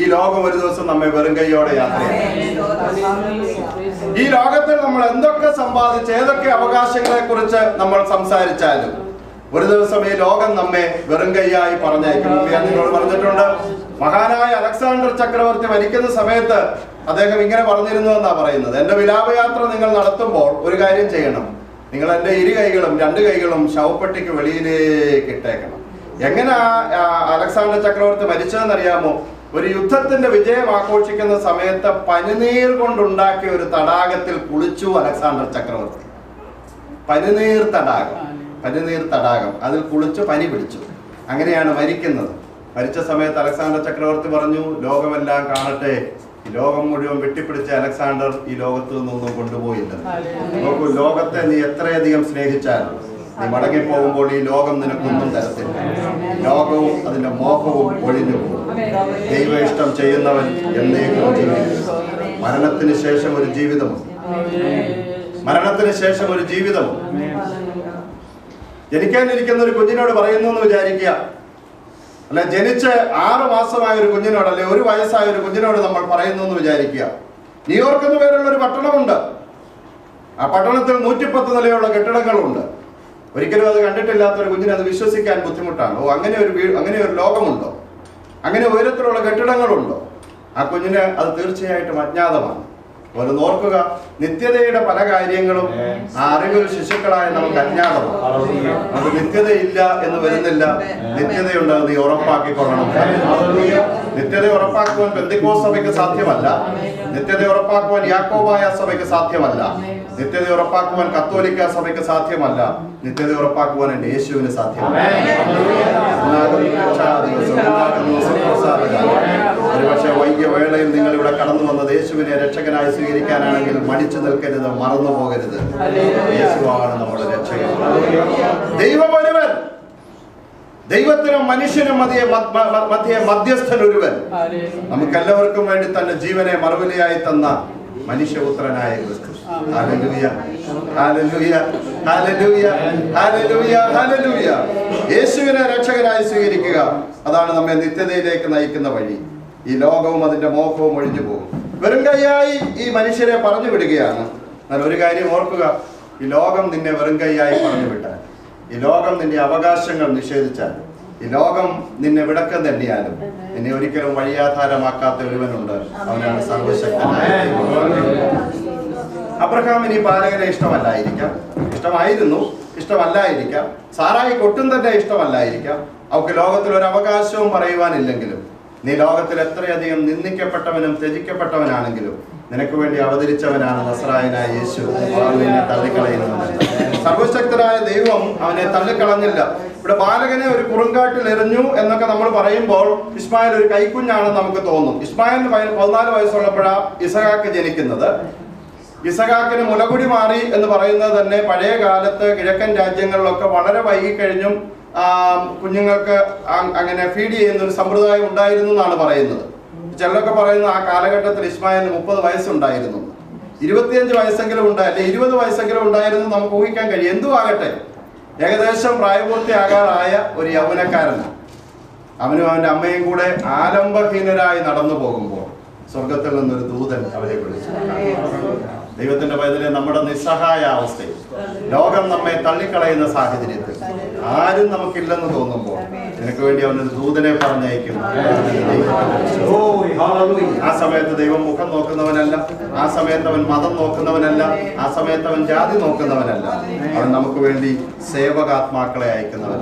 ഈ ലോകം ഒരു ദിവസം നമ്മെ വെറും കൈയോടെ യാത്ര ചെയ്യും. ഈ ലോകത്തിൽ നമ്മൾ എന്തൊക്കെ സമ്പാദിച്ച് ഏതൊക്കെ അവകാശങ്ങളെ കുറിച്ച് നമ്മൾ സംസാരിച്ചാലും ഒരു ദിവസം ഈ ലോകം നമ്മെ വെറും കൈയായി പറഞ്ഞയക്കും. ഞാൻ നിങ്ങളോട് പറഞ്ഞിട്ടുണ്ട്, മഹാനായ അലക്സാണ്ടർ ചക്രവർത്തി മരിക്കുന്ന സമയത്ത് അദ്ദേഹം ഇങ്ങനെ പറഞ്ഞിരുന്നു എന്നാ പറയുന്നത്, എന്റെ വിലാപയാത്ര നിങ്ങൾ നടത്തുമ്പോൾ ഒരു കാര്യം ചെയ്യണം, നിങ്ങൾ എന്റെ 2 കൈകളും ശവപ്പെട്ടിക്ക് വെളിയിലേക്ക് ഇട്ടേക്കണം. എങ്ങനെ അലക്സാണ്ടർ ചക്രവർത്തി മരിച്ചതെന്നറിയാമോ? ഒരു യുദ്ധത്തിന്റെ വിജയം ആഘോഷിക്കുന്ന സമയത്ത് പനിനീർ കൊണ്ടുണ്ടാക്കിയ ഒരു തടാകത്തിൽ കുളിച്ചു അലക്സാണ്ടർ ചക്രവർത്തി. പനിനീർ തടാകം അതിൽ കുളിച്ചു പനി പിടിച്ചു. അങ്ങനെയാണ് മരിക്കുന്നത്. മരിച്ച സമയത്ത് അലക്സാണ്ടർ ചക്രവർത്തി പറഞ്ഞു, ലോകമെല്ലാം കാണട്ടെ, ഈ ലോകം മുഴുവൻ വെട്ടിപ്പിടിച്ച അലക്സാണ്ടർ ഈ ലോകത്ത് നിന്നൊന്നും കൊണ്ടുപോയില്ല. നോക്കൂ, ലോകത്തെ നീ എത്രയധികം സ്നേഹിച്ചാലും നീ മടങ്ങിപ്പോകുമ്പോൾ ഈ ലോകം നിനക്കൊന്നും തരത്തില്ല. ലോകവും അതിന്റെ മോഹവും ഒഴിഞ്ഞു പോകും. ദൈവ ഇഷ്ടം ചെയ്യുന്നവൻ എന്നേക്കും ജീവിക്കും. മരണത്തിന് ശേഷം ഒരു ജീവിതമുണ്ട്. മരണത്തിന് ശേഷം ഒരു ജീവിതമുണ്ട്. ജനിക്കാനിരിക്കുന്ന ഒരു കുഞ്ഞിനോട് പറയുന്നു എന്ന് വിചാരിക്കുക, അല്ല ജനിച്ച് 6 മാസമായ ഒരു കുഞ്ഞിനോട്, അല്ലെ 1 വയസ്സായ ഒരു കുഞ്ഞിനോട് നമ്മൾ പറയുന്നു എന്ന് വിചാരിക്കുക. ന്യൂയോർക്ക് എന്ന് പേരുള്ള ഒരു പട്ടണമുണ്ട്. ആ പട്ടണത്തിൽ 110 നിലയുള്ള കെട്ടിടങ്ങളുണ്ട്. ഒരിക്കലും അത് കണ്ടിട്ടില്ലാത്ത ഒരു കുഞ്ഞിന് അത് വിശ്വസിക്കാൻ ബുദ്ധിമുട്ടാണ്. അങ്ങനെ ഒരു ലോകമുണ്ടോ? അങ്ങനെ ഉയരത്തിലുള്ള കെട്ടിടങ്ങളുണ്ടോ? ആ കുഞ്ഞിന് അത് തീർച്ചയായിട്ടും അജ്ഞാതമാണ്. ഒരു ഓർക്കുക, നിത്യതയുടെ പല കാര്യങ്ങളും ആ അറിവിൽ ശിശുക്കളായ നമുക്ക് അജ്ഞാതമാണ്. അത് നിത്യതയില്ല എന്ന് വരുന്നില്ല. നിത്യതയുണ്ട്, നീ ഉറപ്പാക്കിക്കൊള്ളണം. നിത്യത ഉറപ്പാക്കുവാൻ പെന്തക്കോസ്ത് സഭയ്ക്ക് സാധ്യമല്ല. നിത്യത ഉറപ്പാക്കുവാൻ യാക്കോബായ സഭയ്ക്ക് സാധ്യമല്ല. നിത്യത ഉറപ്പാക്കുവാൻ കത്തോലിക്ക സഭയ്ക്ക് സാധ്യമല്ല. നിത്യത ഉറപ്പാക്കുവാൻ എൻ്റെ യേശുവിന് സാധ്യമല്ല. ഒരുപക്ഷെ വൈകിയ വേളയിൽ നിങ്ങൾ ഇവിടെ കടന്നു വന്നത് യേശുവിനെ രക്ഷകനായി സ്വീകരിക്കാനാണെങ്കിൽ മടിച്ചു നിൽക്കരുത്, മറന്നു പോകരുത്. യേശുവാണ് നമ്മുടെ രക്ഷകൻ. ദൈവം ഒരുവൻ, ദൈവത്തിനും മനുഷ്യനും മധ്യേ മധ്യസ്ഥൻ ഒരുവൻ. നമുക്കെല്ലാവർക്കും വേണ്ടി തന്റെ ജീവനെ മറുവിലയായി തന്ന മനുഷ്യപുത്രനായ ക്രിസ്തു. Hallelujah, hallelujah, hallelujah, hallelujah, hallelujah. യേശുവിനെ രക്ഷകനായി സ്വീകരിക്കുക, അതാണ് നമ്മെ നിത്യതയിലേക്ക് നയിക്കുന്ന വഴി. ഈ ലോകവും അതിന്റെ മോഹവും ഒഴിഞ്ഞു പോകും. വെറും കൈയായി ഈ മനുഷ്യരെ പറഞ്ഞു വിടുകയാണ്. എന്നാൽ ഒരു കാര്യം ഓർക്കുക, ഈ ലോകം നിന്നെ വെറും കൈയായി പറഞ്ഞു വിട്ടാൽ, ഈ ലോകം നിന്റെ അവകാശങ്ങൾ നിഷേധിച്ചാൽ, ഈ ലോകം നിന്നെ വിടക്കം തന്നെയാലും നിന്നെ ഒരിക്കലും വഴിയാധാരമാക്കാത്ത ഒരുവനുണ്ട്. അവനാണ് സർവശക്തനായ അബ്രഹാമിന് ഈ ബാലകനെ ഇഷ്ടമല്ലായിരിക്കാം, ഇഷ്ടമായിരുന്നു, ഇഷ്ടമല്ലായിരിക്കാം. സാറായിക്ക് ഒട്ടും തന്നെ ഇഷ്ടമല്ലായിരിക്കാം. അവൾക്ക് ലോകത്തിൽ ഒരു അവകാശവും പറയുവാനില്ലെങ്കിലും, നീ ലോകത്തിൽ എത്രയധികം നിന്ദിക്കപ്പെട്ടവനും ത്യജിക്കപ്പെട്ടവനാണെങ്കിലും നിനക്ക് വേണ്ടി അവതരിച്ചവനാണ് നസ്രായനായ യേശു. നിന്നെ തള്ളിക്കളയുന്നവനല്ല. സർവശക്തനായ ദൈവം അവനെ തള്ളിക്കളഞ്ഞില്ല. ഇവിടെ ബാലകനെ ഒരു കുറുങ്കാട്ടിൽ എറിഞ്ഞു എന്നൊക്കെ നമ്മൾ പറയുമ്പോൾ ഇസ്മായിൽ ഒരു കൈക്കുഞ്ഞാണെന്ന് നമുക്ക് തോന്നും. ഇസ്മായിലിന് 14 വയസ്സുള്ളപ്പോഴാണ് ഇസഹാക്ക് ജനിക്കുന്നത്. ഇസഹാക്കിന് മുലകുടി മാറി എന്ന് പറയുന്നത് തന്നെ പഴയ കാലത്ത് കിഴക്കൻ രാജ്യങ്ങളിലൊക്കെ വളരെ വൈകിക്കഴിഞ്ഞും കുഞ്ഞുങ്ങൾക്ക് അങ്ങനെ ഫീഡ് ചെയ്യുന്ന ഒരു സമ്പ്രദായം ഉണ്ടായിരുന്നു എന്നാണ് പറയുന്നത്. ചിലരൊക്കെ പറയുന്നത് ആ കാലഘട്ടത്തിൽ ഇസ്മായിലിന് 30 വയസ്സുണ്ടായിരുന്നു, 25 വയസ്സെങ്കിലും അല്ലെ 20 വയസ്സെങ്കിലും ഉണ്ടായിരുന്നു നമുക്ക് ഊഹിക്കാൻ കഴിയും. എന്തും ആകട്ടെ, ഏകദേശം പ്രായപൂർത്തിയാകാറായ ഒരു യൗവനക്കാരനാണ്. അവനും അവന്റെ അമ്മയും കൂടെ ആലംബഹീനരായി നടന്നു പോകുമ്പോൾ സ്വർഗത്തിൽ നിന്നൊരു ദൂതൻ അവരെ വിളിച്ചു. ദൈവത്തിന്റെ പൈതലെ, നമ്മുടെ നിസ്സഹായ അവസ്ഥയിൽ, ലോകം നമ്മെ തള്ളിക്കളയുന്ന സാഹചര്യത്തിൽ, ആരും നമുക്കില്ലെന്ന് തോന്നുമ്പോൾ നിനക്ക് വേണ്ടി അവനൊരു ദൂതനെ പറഞ്ഞയക്കും. ആ സമയത്ത് ദൈവം മുഖം നോക്കുന്നവനല്ല, ആ സമയത്ത് അവൻ മതം നോക്കുന്നവനല്ല, ആ സമയത്ത് അവൻ ജാതി നോക്കുന്നവനല്ല. അവൻ നമുക്ക് വേണ്ടി സേവകാത്മാക്കളെ അയക്കുന്നവൻ.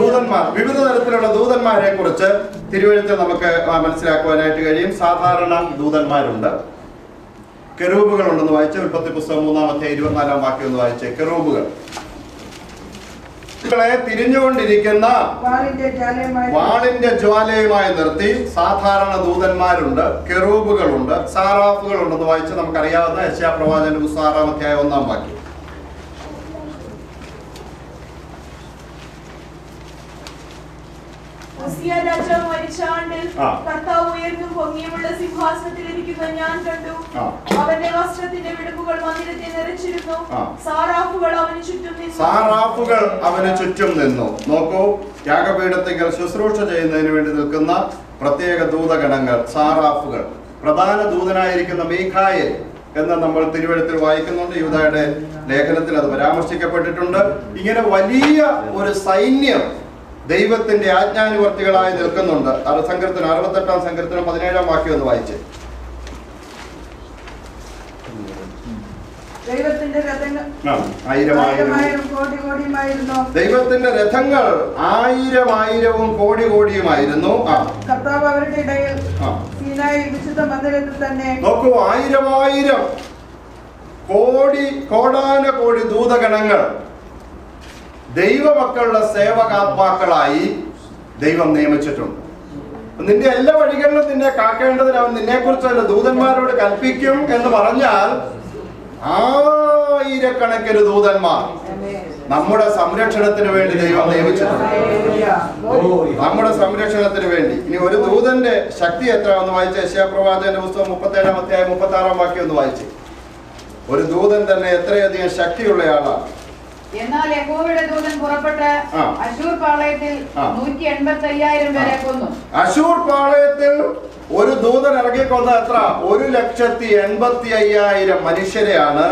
ദൂതന്മാർ, വിവിധ തരത്തിലുള്ള ദൂതന്മാരെ കുറിച്ച് തിരുവഴുത്തിൽ നമുക്ക് മനസ്സിലാക്കുവാനായിട്ട് കഴിയും. സാധാരണ ദൂതന്മാരുണ്ട്, കെറൂബുകൾ ഉണ്ടെന്ന് വായിച്ച ഉൽപ്പത്തി പുസ്തകം 3-ാം വാക്യം ഒന്ന് വായിച്ചേ. കെറൂബുകൾ തിരിഞ്ഞുകൊണ്ടിരിക്കുന്ന വാളിന്റെ ജ്വാലയുമായി നിർത്തി സാധാരണ ദൂതന്മാരുണ്ട്, കെറൂബുകളുണ്ട്, സാറാഫുകൾ ഉണ്ടെന്ന് വായിച്ച് നമുക്കറിയാവുന്ന യെശയ്യാ പ്രവാചകന്റെ പുസ്തകം 6-ാം വാക്യം. രാജാവ് മരിച്ച ആണ്ടിൽ കർത്താവ് ഉയർന്നും പൊങ്ങിയുമുള്ള സിംഹാസനത്തിൽ ഇരിക്കുന്ന ഞാൻ കണ്ടു. അവന്റെ വസ്ത്രത്തിന്റെ വിടുമ്പുകൾ മന്ദിരത്തെ നിറച്ചിരുന്നു. സാറാഫുകൾ അവന് ചുറ്റും നിന്നു. നോക്കൂ, യാഗപീഠത്തിൽ ശുശ്രൂഷ ചെയ്യുന്നതിന് വേണ്ടി നിൽക്കുന്ന പ്രത്യേക ദൂതഗണങ്ങൾ, സാറാഫുകൾ. പ്രധാന ദൂതനായിരിക്കുന്ന മീഖായേൽ എന്ന് നമ്മൾ തിരുവഴുത്തിൽ വായിക്കുന്നുണ്ട്. യൂദായുടെ ലേഖനത്തിൽ അത് പരാമർശിക്കപ്പെട്ടിട്ടുണ്ട്. ഇങ്ങനെ വലിയ ഒരു സൈന്യം ദൈവത്തിന്റെ ആജ്ഞാനുവർത്തികളായി നിൽക്കുന്നുണ്ട്. 68-ാം സങ്കീർത്തനം 17-ാം വാക്യം ഒന്ന് വായിച്ച്. ദൈവത്തിന്റെ രഥങ്ങൾ 1000,000 കോടിയുമായിരുന്നു. കർത്താവ് അവരുടെ ഇടയിൽ സീനായിൽ വിശുദ്ധ മന്ദിരത്തിൽ തന്നെ. നോക്കൂ, 1000,000 കോടാനുകോടി ദൂതഗണങ്ങൾ ദൈവമക്കളുടെ സേവകാത്മാക്കളായി ദൈവം നിയമിച്ചിട്ടുണ്ട്. നിന്റെ എല്ലാ വഴികളിലും നിന്നെ കാക്കേണ്ടതിന് അവൻ നിന്നെക്കുറിച്ച് അവന്റെ ദൂതന്മാരോട് കൽപ്പിക്കും എന്ന് പറഞ്ഞാൽ 1000കണക്കിന് ദൂതന്മാർ നമ്മുടെ സംരക്ഷണത്തിന് വേണ്ടി ദൈവം നിയമിച്ചിട്ടുണ്ട്. നമ്മുടെ സംരക്ഷണത്തിന് വേണ്ടി. ഇനി ഒരു ദൂതന്റെ ശക്തി എത്ര ഒന്ന് വായിച്ച യെശയ്യാപ്രവാചകന്റെ പുസ്തകം 37-ാം അധ്യായം 36-ാം വാക്യം ഒന്ന് വായിച്ച്. ഒരു ദൂതൻ തന്നെ എത്രയധികം ശക്തിയുള്ള ആളാണ്. എന്നാൽ യഹോവയുടെ ദൂതൻ പുറപ്പെട്ട് അശൂർ പാളയത്തിൽ 185,000 പേരെ കൊന്നു. അശൂർ പാളയത്തിൽ ഒരു ദൂതൻ ഇറങ്ങിക്കൊന്ന എത്ര? 185,000 മനുഷ്യരെയാണ്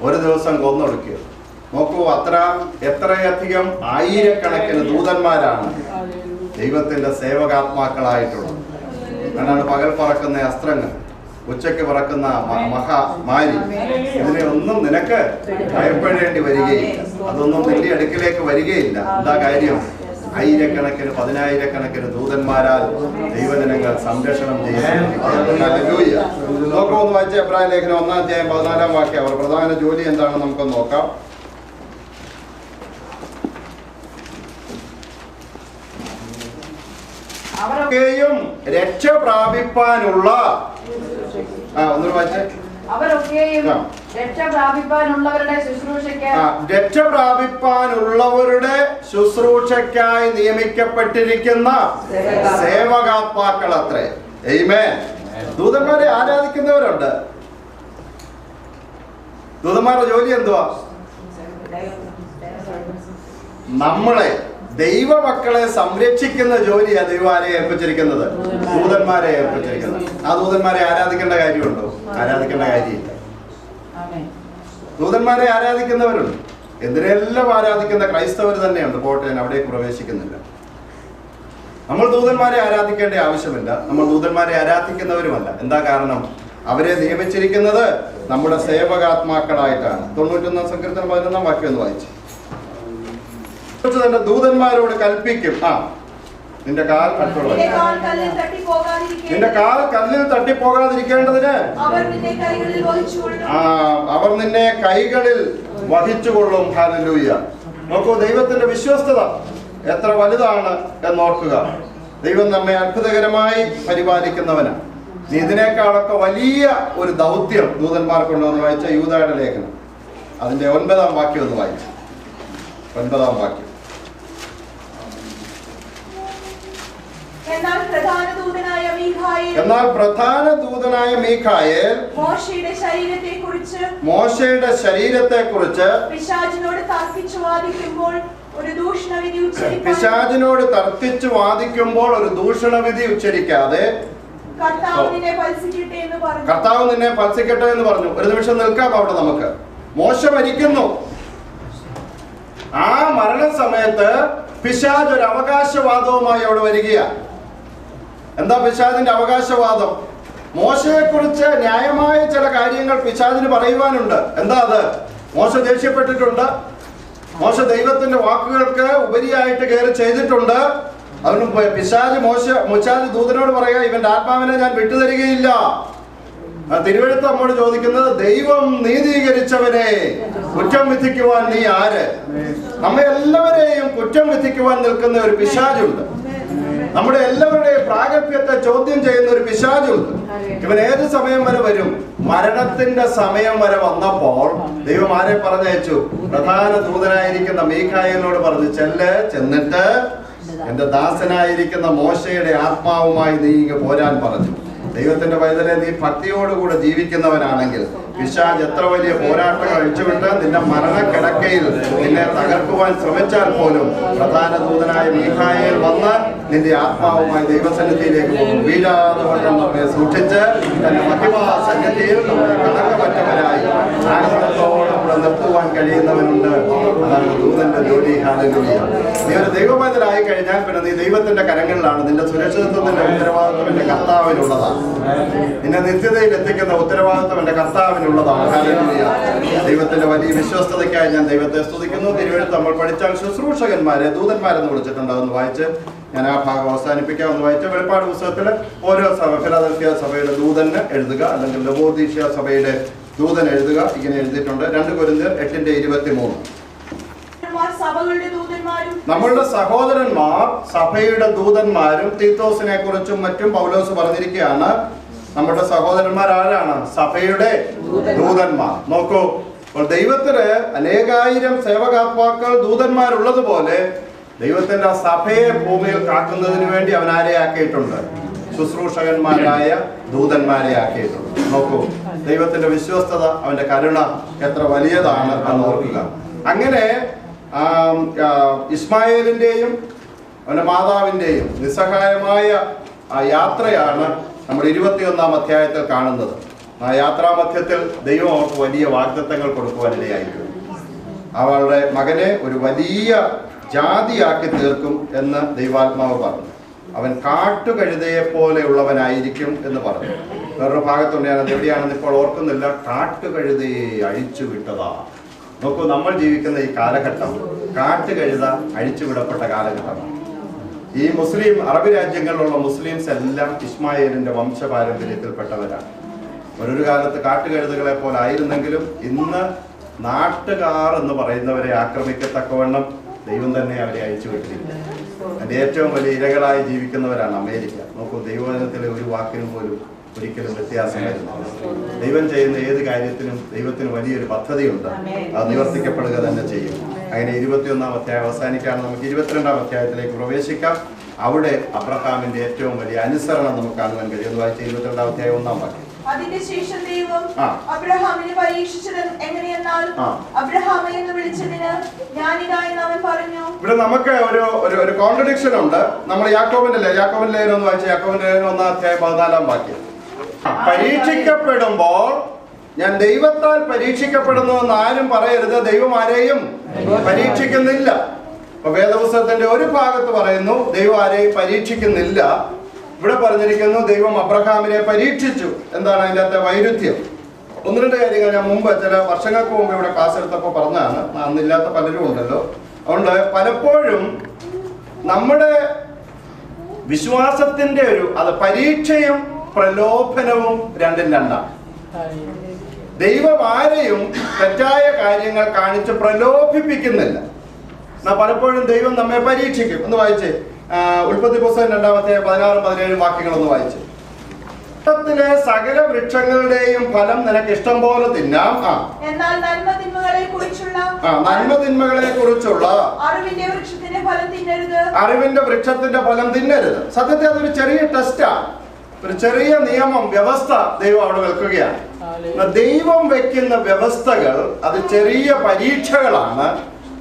ഒരു ദിവസം കൊന്നൊടുക്കിയത്. നോക്കൂ, എത്രയധികം 1000കണക്കിന് ദൂതന്മാരാണ് ദൈവത്തിന്റെ സേവകാത്മാക്കളായിട്ടുള്ളത്. അതാണ് പകൽ പറക്കുന്ന അസ്ത്രങ്ങൾ, ഉച്ചയ്ക്ക് പറക്കുന്ന മഹാമാരി. ഇതിനെ ഒന്നും നിനക്ക് ഭയപ്പെടേണ്ടി വരികയില്ല. അതൊന്നും നിന്റെ അടുക്കിലേക്ക് വരികയില്ല. എന്താ കാര്യം? 1000കണക്കിന് 10,000കണക്കിന് ദൂതന്മാരാൽ ദൈവജനങ്ങൾ സംരക്ഷണം ചെയ്യുന്നു. നോക്കാം, ഒന്ന് വായിച്ച എബ്രായ ലേഖനം 1-ാം അധ്യായം 14-ാം വാക്യം. അവർ പ്രധാന ജോലി എന്താണെന്ന് നമുക്കൊന്ന് നോക്കാം. അവരൊക്കെയും രക്ഷ പ്രാപിപ്പാനുള്ള അവരൊക്കെയും രക്ഷ പ്രാപിപ്പാനുള്ളവരുടെ ശുശ്രൂഷയ്ക്കായി നിയമിക്കപ്പെട്ടിരിക്കുന്ന സേവകാത്മാക്കൾ അത്രേ. ആമേൻ. ദൂതന്മാരെ ആരാധിക്കുന്നവരുണ്ട്. ദൂതന്മാരുടെ ജോലി എന്തുവാ? നമ്മളെ ദൈവമക്കളെ സംരക്ഷിക്കുന്ന ജോലിയാണ് ദൈവം ആരെ ഏൽപ്പിച്ചിരിക്കുന്നത്? ദൂതന്മാരെ ഏൽപ്പിച്ചിരിക്കുന്നത്. ആ ദൂതന്മാരെ ആരാധിക്കേണ്ട കാര്യമുണ്ടോ? ആരാധിക്കേണ്ട കാര്യമില്ല. ദൂതന്മാരെ ആരാധിക്കുന്നവരുണ്ട്. എന്തിനെല്ലാം ആരാധിക്കുന്ന ക്രൈസ്തവർ തന്നെയുണ്ട്. പോട്ടെ, ഞാൻ അവിടേക്ക് പ്രവേശിക്കുന്നില്ല. നമ്മൾ ദൂതന്മാരെ ആരാധിക്കേണ്ട ആവശ്യമില്ല. നമ്മൾ ദൂതന്മാരെ ആരാധിക്കുന്നവരുമല്ല. എന്താ കാരണം? അവരെ നിയമിച്ചിരിക്കുന്നത് നമ്മുടെ സേവകാത്മാക്കളായിട്ടാണ്. 91-ാം സങ്കീർത്തനം 11-ാം വാക്യം ഒന്ന് വായിച്ചു. തന്റെ ദൂതന്മാരോട് കൽപ്പിക്കും. നിന്റെ കാൽ കല്ലിൽ തട്ടിപ്പോകാതിരിക്കേണ്ടതിന് അവർ നിന്നെ കൈകളിൽ വഹിച്ചുകൊള്ളും. ഹല്ലേലൂയ. നോക്കൂ, ദൈവത്തിന്റെ വിശ്വസ്തത എത്ര വലുതാണ് എന്നോർക്കുക. ദൈവം നമ്മെ അത്ഭുതകരമായി പരിപാലിക്കുന്നവനാണ്. നീ ഇതിനേക്കാളൊക്കെ വലിയ ഒരു ദൗത്യം ദൂതന്മാർക്കുണ്ടോ എന്ന് വായിച്ച യൂദായുടെ ലേഖനം അതിന്റെ 9-ാം വാക്യം ഒന്ന് വായിച്ചു. 9-ാം വാക്യം. എന്നാൽ പ്രധാന ദൂതനായ മീഖായേൽ മോശയുടെ ശരീരത്തെക്കുറിച്ച് പിശാചിനോട് തർക്കിച്ചു വാദിക്കുമ്പോൾ ഒരു ദൂഷണവിധി ഉച്ചരിക്കാതെ കർത്താവ് നിന്നെ ഭത്സിക്കട്ടെ എന്ന് പറഞ്ഞു. ഒരു നിമിഷം നിൽക്കാം അവിടെ. നമുക്ക് മോശ മരിക്കുന്നു. ആ മരണസമയത്ത് പിശാച് ഒരു അവകാശവാദവുമായി അവിടെ വരികയാണ്. എന്താ പിശാചിന്റെ അവകാശവാദം? മോശയെക്കുറിച്ച് ന്യായമായ ചില കാര്യങ്ങൾ പിശാചിന് പറയുവാനുണ്ട്. എന്താ അത്? മോശ ദേഷ്യപ്പെട്ടിട്ടുണ്ട്. മോശ ദൈവത്തിന്റെ വാക്കുകൾക്ക് ഉപരിയായിട്ട് കയറി ചെയ്തിട്ടുണ്ട്. അതിന് പിശാച് ദൂതനോട് പറയാ, ഇവന്റെ ആത്മാവിനെ ഞാൻ വിട്ടുതരികയില്ല. തിരുവെഴുത്ത് നമ്മോട് ചോദിക്കുന്നത്, ദൈവം നീതീകരിച്ചവനെ കുറ്റം വിധിക്കുവാൻ നീ ആര്? നമ്മെ എല്ലാവരെയും കുറ്റം വിധിക്കുവാൻ നിൽക്കുന്ന ഒരു പിശാചുണ്ട്. നമ്മുടെ എല്ലാവരുടെയും പ്രാഗൽഭ്യത്തെ ചോദ്യം ചെയ്യുന്ന ഒരു പിശാചുണ്ട്. ഇവൻ ഏത് സമയം വരെ വരും? മരണത്തിന്റെ സമയം വരെ വന്നപ്പോൾ ദൈവം ആരെ പറഞ്ഞയച്ചു? പ്രധാന ദൂതനായിരിക്കുന്ന മീഖായേലിനോട് പറഞ്ഞു, ചെന്നിട്ട് എന്റെ ദാസനായിരിക്കുന്ന മോശയുടെ ആത്മാവുമായി നീ ഇങ്ങ് പോരാൻ പറഞ്ഞു. ദൈവത്തിന്റെ പൈതലെ, നീ ഭക്തിയോടുകൂടെ ജീവിക്കുന്നവനാണെങ്കിൽ പിശാച് എത്ര വലിയ പോരാട്ടങ്ങൾ അഴിച്ചുവിട്ട് നിന്റെ മരണക്കിടക്കയിൽ നിന്നെ തകർക്കുവാൻ ശ്രമിച്ചാൽ പോലും പ്രധാന ദൂതനായ മീഖായേൽ വന്ന് നിന്റെ ആത്മാവുമായി ദൈവസന്നിധിയിലേക്ക് പോകും. വീഴാതെ വണ്ണം നമ്മെ സൂക്ഷിച്ച് തന്റെ മഹിമാ സന്നിധിയിൽ നമ്മളെ കണക്കമറ്റവരായി ആനന്ദത്തോടെ കൂടെ നിർത്തുവാൻ കഴിയുന്നവനുണ്ട്. അതാണ് ദൂതന്റെ ജോലി. ഹല്ലേലൂയ. നീ ഒരു ദൈവപൈതലായി കഴിഞ്ഞാൽ പിന്നെ നീ ദൈവത്തിന്റെ കരങ്ങളിലാണ്. നിന്റെ സുരക്ഷിതത്വത്തിന്റെ ഉത്തരവാദിത്വം എന്റെ കർത്താവിനുള്ളതാണ്. നിന്നെ നിത്യതയിൽ എത്തിക്കുന്ന ഉത്തരവാദിത്വം എന്റെ കർത്താവിനുള്ളതാണ്. ഹല്ലേലൂയ. ദൈവത്തിന്റെ വലിയ വിശ്വസ്തതയ്ക്കായി ഞാൻ ദൈവത്തെ സ്തുതിക്കുന്നു. തിരുവെഴുത്ത് നമ്മൾ പഠിച്ചാൽ ശുശ്രൂഷകന്മാരെ ദൂതന്മാരെന്ന് വിളിച്ചിട്ടുണ്ട്. അതൊന്ന് വായിച്ച് ഞാൻ ആ ഭാഗം അവസാനിപ്പിക്കാം. ഒന്ന് വായിച്ച് വെളിപ്പാട് പുസ്തകത്തിൽ ഓരോ ഫിലാദൽഫിയ സഭയുടെ ദൂതന് എഴുതുക, അല്ലെങ്കിൽ ലവോദീഷ്യ സഭയുടെ ദൂതൻ എഴുതുക. ഇങ്ങനെ എഴുതിയിട്ടുണ്ട്. 2 കൊരിന്ത്യർ 8:23. സഭകളുടെ ദൂതന്മാരും നമ്മളുടെ സഹോദരന്മാർ സഭയുടെ ദൂതന്മാരും. തീത്തോസിനെ കുറിച്ചും മറ്റും പൗലോസ് പറഞ്ഞിരിക്കുകയാണ്, നമ്മുടെ സഹോദരന്മാർ ആരാണ്? സഭയുടെ ദൂതന്മാർ. നോക്കൂ, അപ്പോൾ ദൈവത്തിന് അനേകായിരം സേവകാത്മാക്കൾ ദൂതന്മാരുള്ളതുപോലെ ദൈവത്തിന്റെ സഭയെ ഭൂമിയിൽ കാക്കുന്നതിന് വേണ്ടി അവൻ ആരെ ആക്കിയിട്ടുണ്ട്? ശുശ്രൂഷകന്മാരായ ദൂതന്മാരെ ആക്കിയിട്ടുണ്ട്. നോക്കൂ, ദൈവത്തിന്റെ വിശ്വസ്തത, അവന്റെ കരുണ എത്ര വലിയതാണ് എന്ന് ഓർക്കുക. അങ്ങനെ ഇസ്മായേലിന്റെയും അവന്റെ മാതാവിന്റെയും നിസ്സഹായമായ ആ യാത്രയാണ് നമ്മൾ 21-ാം അധ്യായത്തിൽ കാണുന്നത്. ആ യാത്രാമധ്യത്തിൽ ദൈവം അവർക്ക് വലിയ വാഗ്ദത്തങ്ങൾ കൊടുക്കുവാനിടയായിരിക്കും. അവളുടെ മകനെ ഒരു വലിയ ജാതിയാക്കി തീർക്കും എന്ന് ദൈവാത്മാവ് പറഞ്ഞു. അവൻ കാട്ടുകഴുതയെ പോലെയുള്ളവനായിരിക്കും എന്ന് പറഞ്ഞു. വേറൊരു ഭാഗത്തുണ്ട്, ഞാൻ എവിടെയാണെന്ന് ഇപ്പോൾ ഓർക്കുന്നില്ല. കാട്ടുകഴുതയെ അഴിച്ചു വിട്ടതാ. നോക്കൂ, നമ്മൾ ജീവിക്കുന്ന ഈ കാലഘട്ടം കാട്ടുകഴുത അഴിച്ചുവിടപ്പെട്ട കാലഘട്ടമാണ്. ഈ മുസ്ലിം അറബ് രാജ്യങ്ങളിലുള്ള മുസ്ലിംസ് എല്ലാം ഇസ്മായേലിന്റെ വംശപാരമ്പര്യത്തിൽപ്പെട്ടവരാണ്. ഒരു കാലത്ത് കാട്ടുകഴുതകളെ പോലെ ആയിരുന്നെങ്കിലും ഇന്ന് നാട്ടുകാർ എന്ന് പറയുന്നവരെ ആക്രമിക്കത്തക്കവണ്ണം ദൈവം തന്നെ അവരെ അയച്ചു വിട്ടിരിക്കുന്നു. അതിന്റെ ഏറ്റവും വലിയ ഇരകളായി ജീവിക്കുന്നവരാണ് അമേരിക്ക. നോക്കൂ, ദൈവവചനത്തിലെ ഒരു വാക്കിനും പോലും ഒരിക്കലും വ്യത്യാസം വരുന്നില്ല. ദൈവം ചെയ്യുന്ന ഏത് കാര്യത്തിനും ദൈവത്തിന് വലിയൊരു പദ്ധതിയുണ്ട്, അത് നിവർത്തിക്കപ്പെടുക തന്നെ ചെയ്യും. അങ്ങനെ 21-ാം അധ്യായം അവസാനിക്കാണ്. നമുക്ക് 22-ാം അധ്യായത്തിലേക്ക് പ്രവേശിക്കാം. അവിടെ അബ്രഹാമിന്റെ ഏറ്റവും വലിയ അനുസരണം നമുക്ക് കാണുവാൻ കഴിയും. വായിച്ച 22-ാം അധ്യായം 1-ാം വാക്യം. അതിന്റെ ശേഷം ദൈവം അബ്രഹാമിനെ പരീക്ഷിച്ചത് എങ്ങനെയെന്നാൽ അബ്രഹാമേ എന്ന് വിളിച്ചതിന് ഞാനിതാ എന്ന് അവൻ പറഞ്ഞു. ഇവിടെ നമുക്ക് ഒരു കോൺട്രഡിക്ഷൻ ഉണ്ട്. നമ്മൾ യാക്കോബിന്റെ ലേഖനം ഒന്ന് വായിച്ച യാക്കോബിന്റെ ലേഖനം 1-ാം അധ്യായം 14-ാം വാക്യം. പരീക്ഷിക്കപ്പെടുമ്പോൾ ഞാൻ ദൈവത്താൽ പരീക്ഷിക്കപ്പെടുന്നു എന്ന് ആരും പറയരുത്. ദൈവം ആരെയും പരീക്ഷിക്കുന്നില്ല. അപ്പൊ വേദപുസ്തകത്തിന്റെ ഒരു ഭാഗത്ത് പറയുന്നു ദൈവം ആരെയും പരീക്ഷിക്കുന്നില്ല. ഇവിടെ പറഞ്ഞിരിക്കുന്നു ദൈവം അബ്രഹാമിനെ പരീക്ഷിച്ചു. എന്താണ് അതിൻ്റെ അകത്തെ വൈരുദ്ധ്യം? 1-2 കാര്യങ്ങൾ ഞാൻ മുമ്പ് ചില വർഷങ്ങൾക്ക് മുമ്പ് ഇവിടെ ക്ലാസ് എടുത്തപ്പോൾ പറഞ്ഞതാണ്. അന്നില്ലാത്ത പലരും ഉണ്ടല്ലോ. അതുകൊണ്ട് പലപ്പോഴും നമ്മുടെ വിശ്വാസത്തിന്റെ അത് പരീക്ഷയും പ്രലോഭനവും രണ്ടും രണ്ടാണ്. ദൈവം ആരെയും തെറ്റായ കാര്യങ്ങൾ കാണിച്ച് പ്രലോഭിപ്പിക്കുന്നില്ല. പലപ്പോഴും ദൈവം നമ്മെ പരീക്ഷിക്കും. ഒന്ന് വായിച്ചേ, ഉൽപ്പത്തി പുസ്തകം 2-ാം അധ്യായം 16-17 വാക്യങ്ങളൊന്ന് വായിച്ചു. ത്തിലെ സകല വൃക്ഷങ്ങളുടെയും ഫലം നിനക്ക് ഇഷ്ടം പോലെ തിന്നാം, എന്നാൽ നന്മ തിന്മകളെ കുറിച്ചുള്ള അറിവിന്റെ വൃക്ഷത്തിന്റെ ഫലം തിന്നരുത്. അറിവിന്റെ വൃക്ഷത്തിന്റെ ഫലം തിന്നരുത്. സത്യത്തിൽ അതൊരു ചെറിയ ടെസ്റ്റാണ്, ഒരു ചെറിയ നിയമം, വ്യവസ്ഥ ദൈവം അവിടെ വെക്കുകയാണ്. ദൈവം വെക്കുന്ന വ്യവസ്ഥകൾ അത് ചെറിയ പരീക്ഷകളാണ്.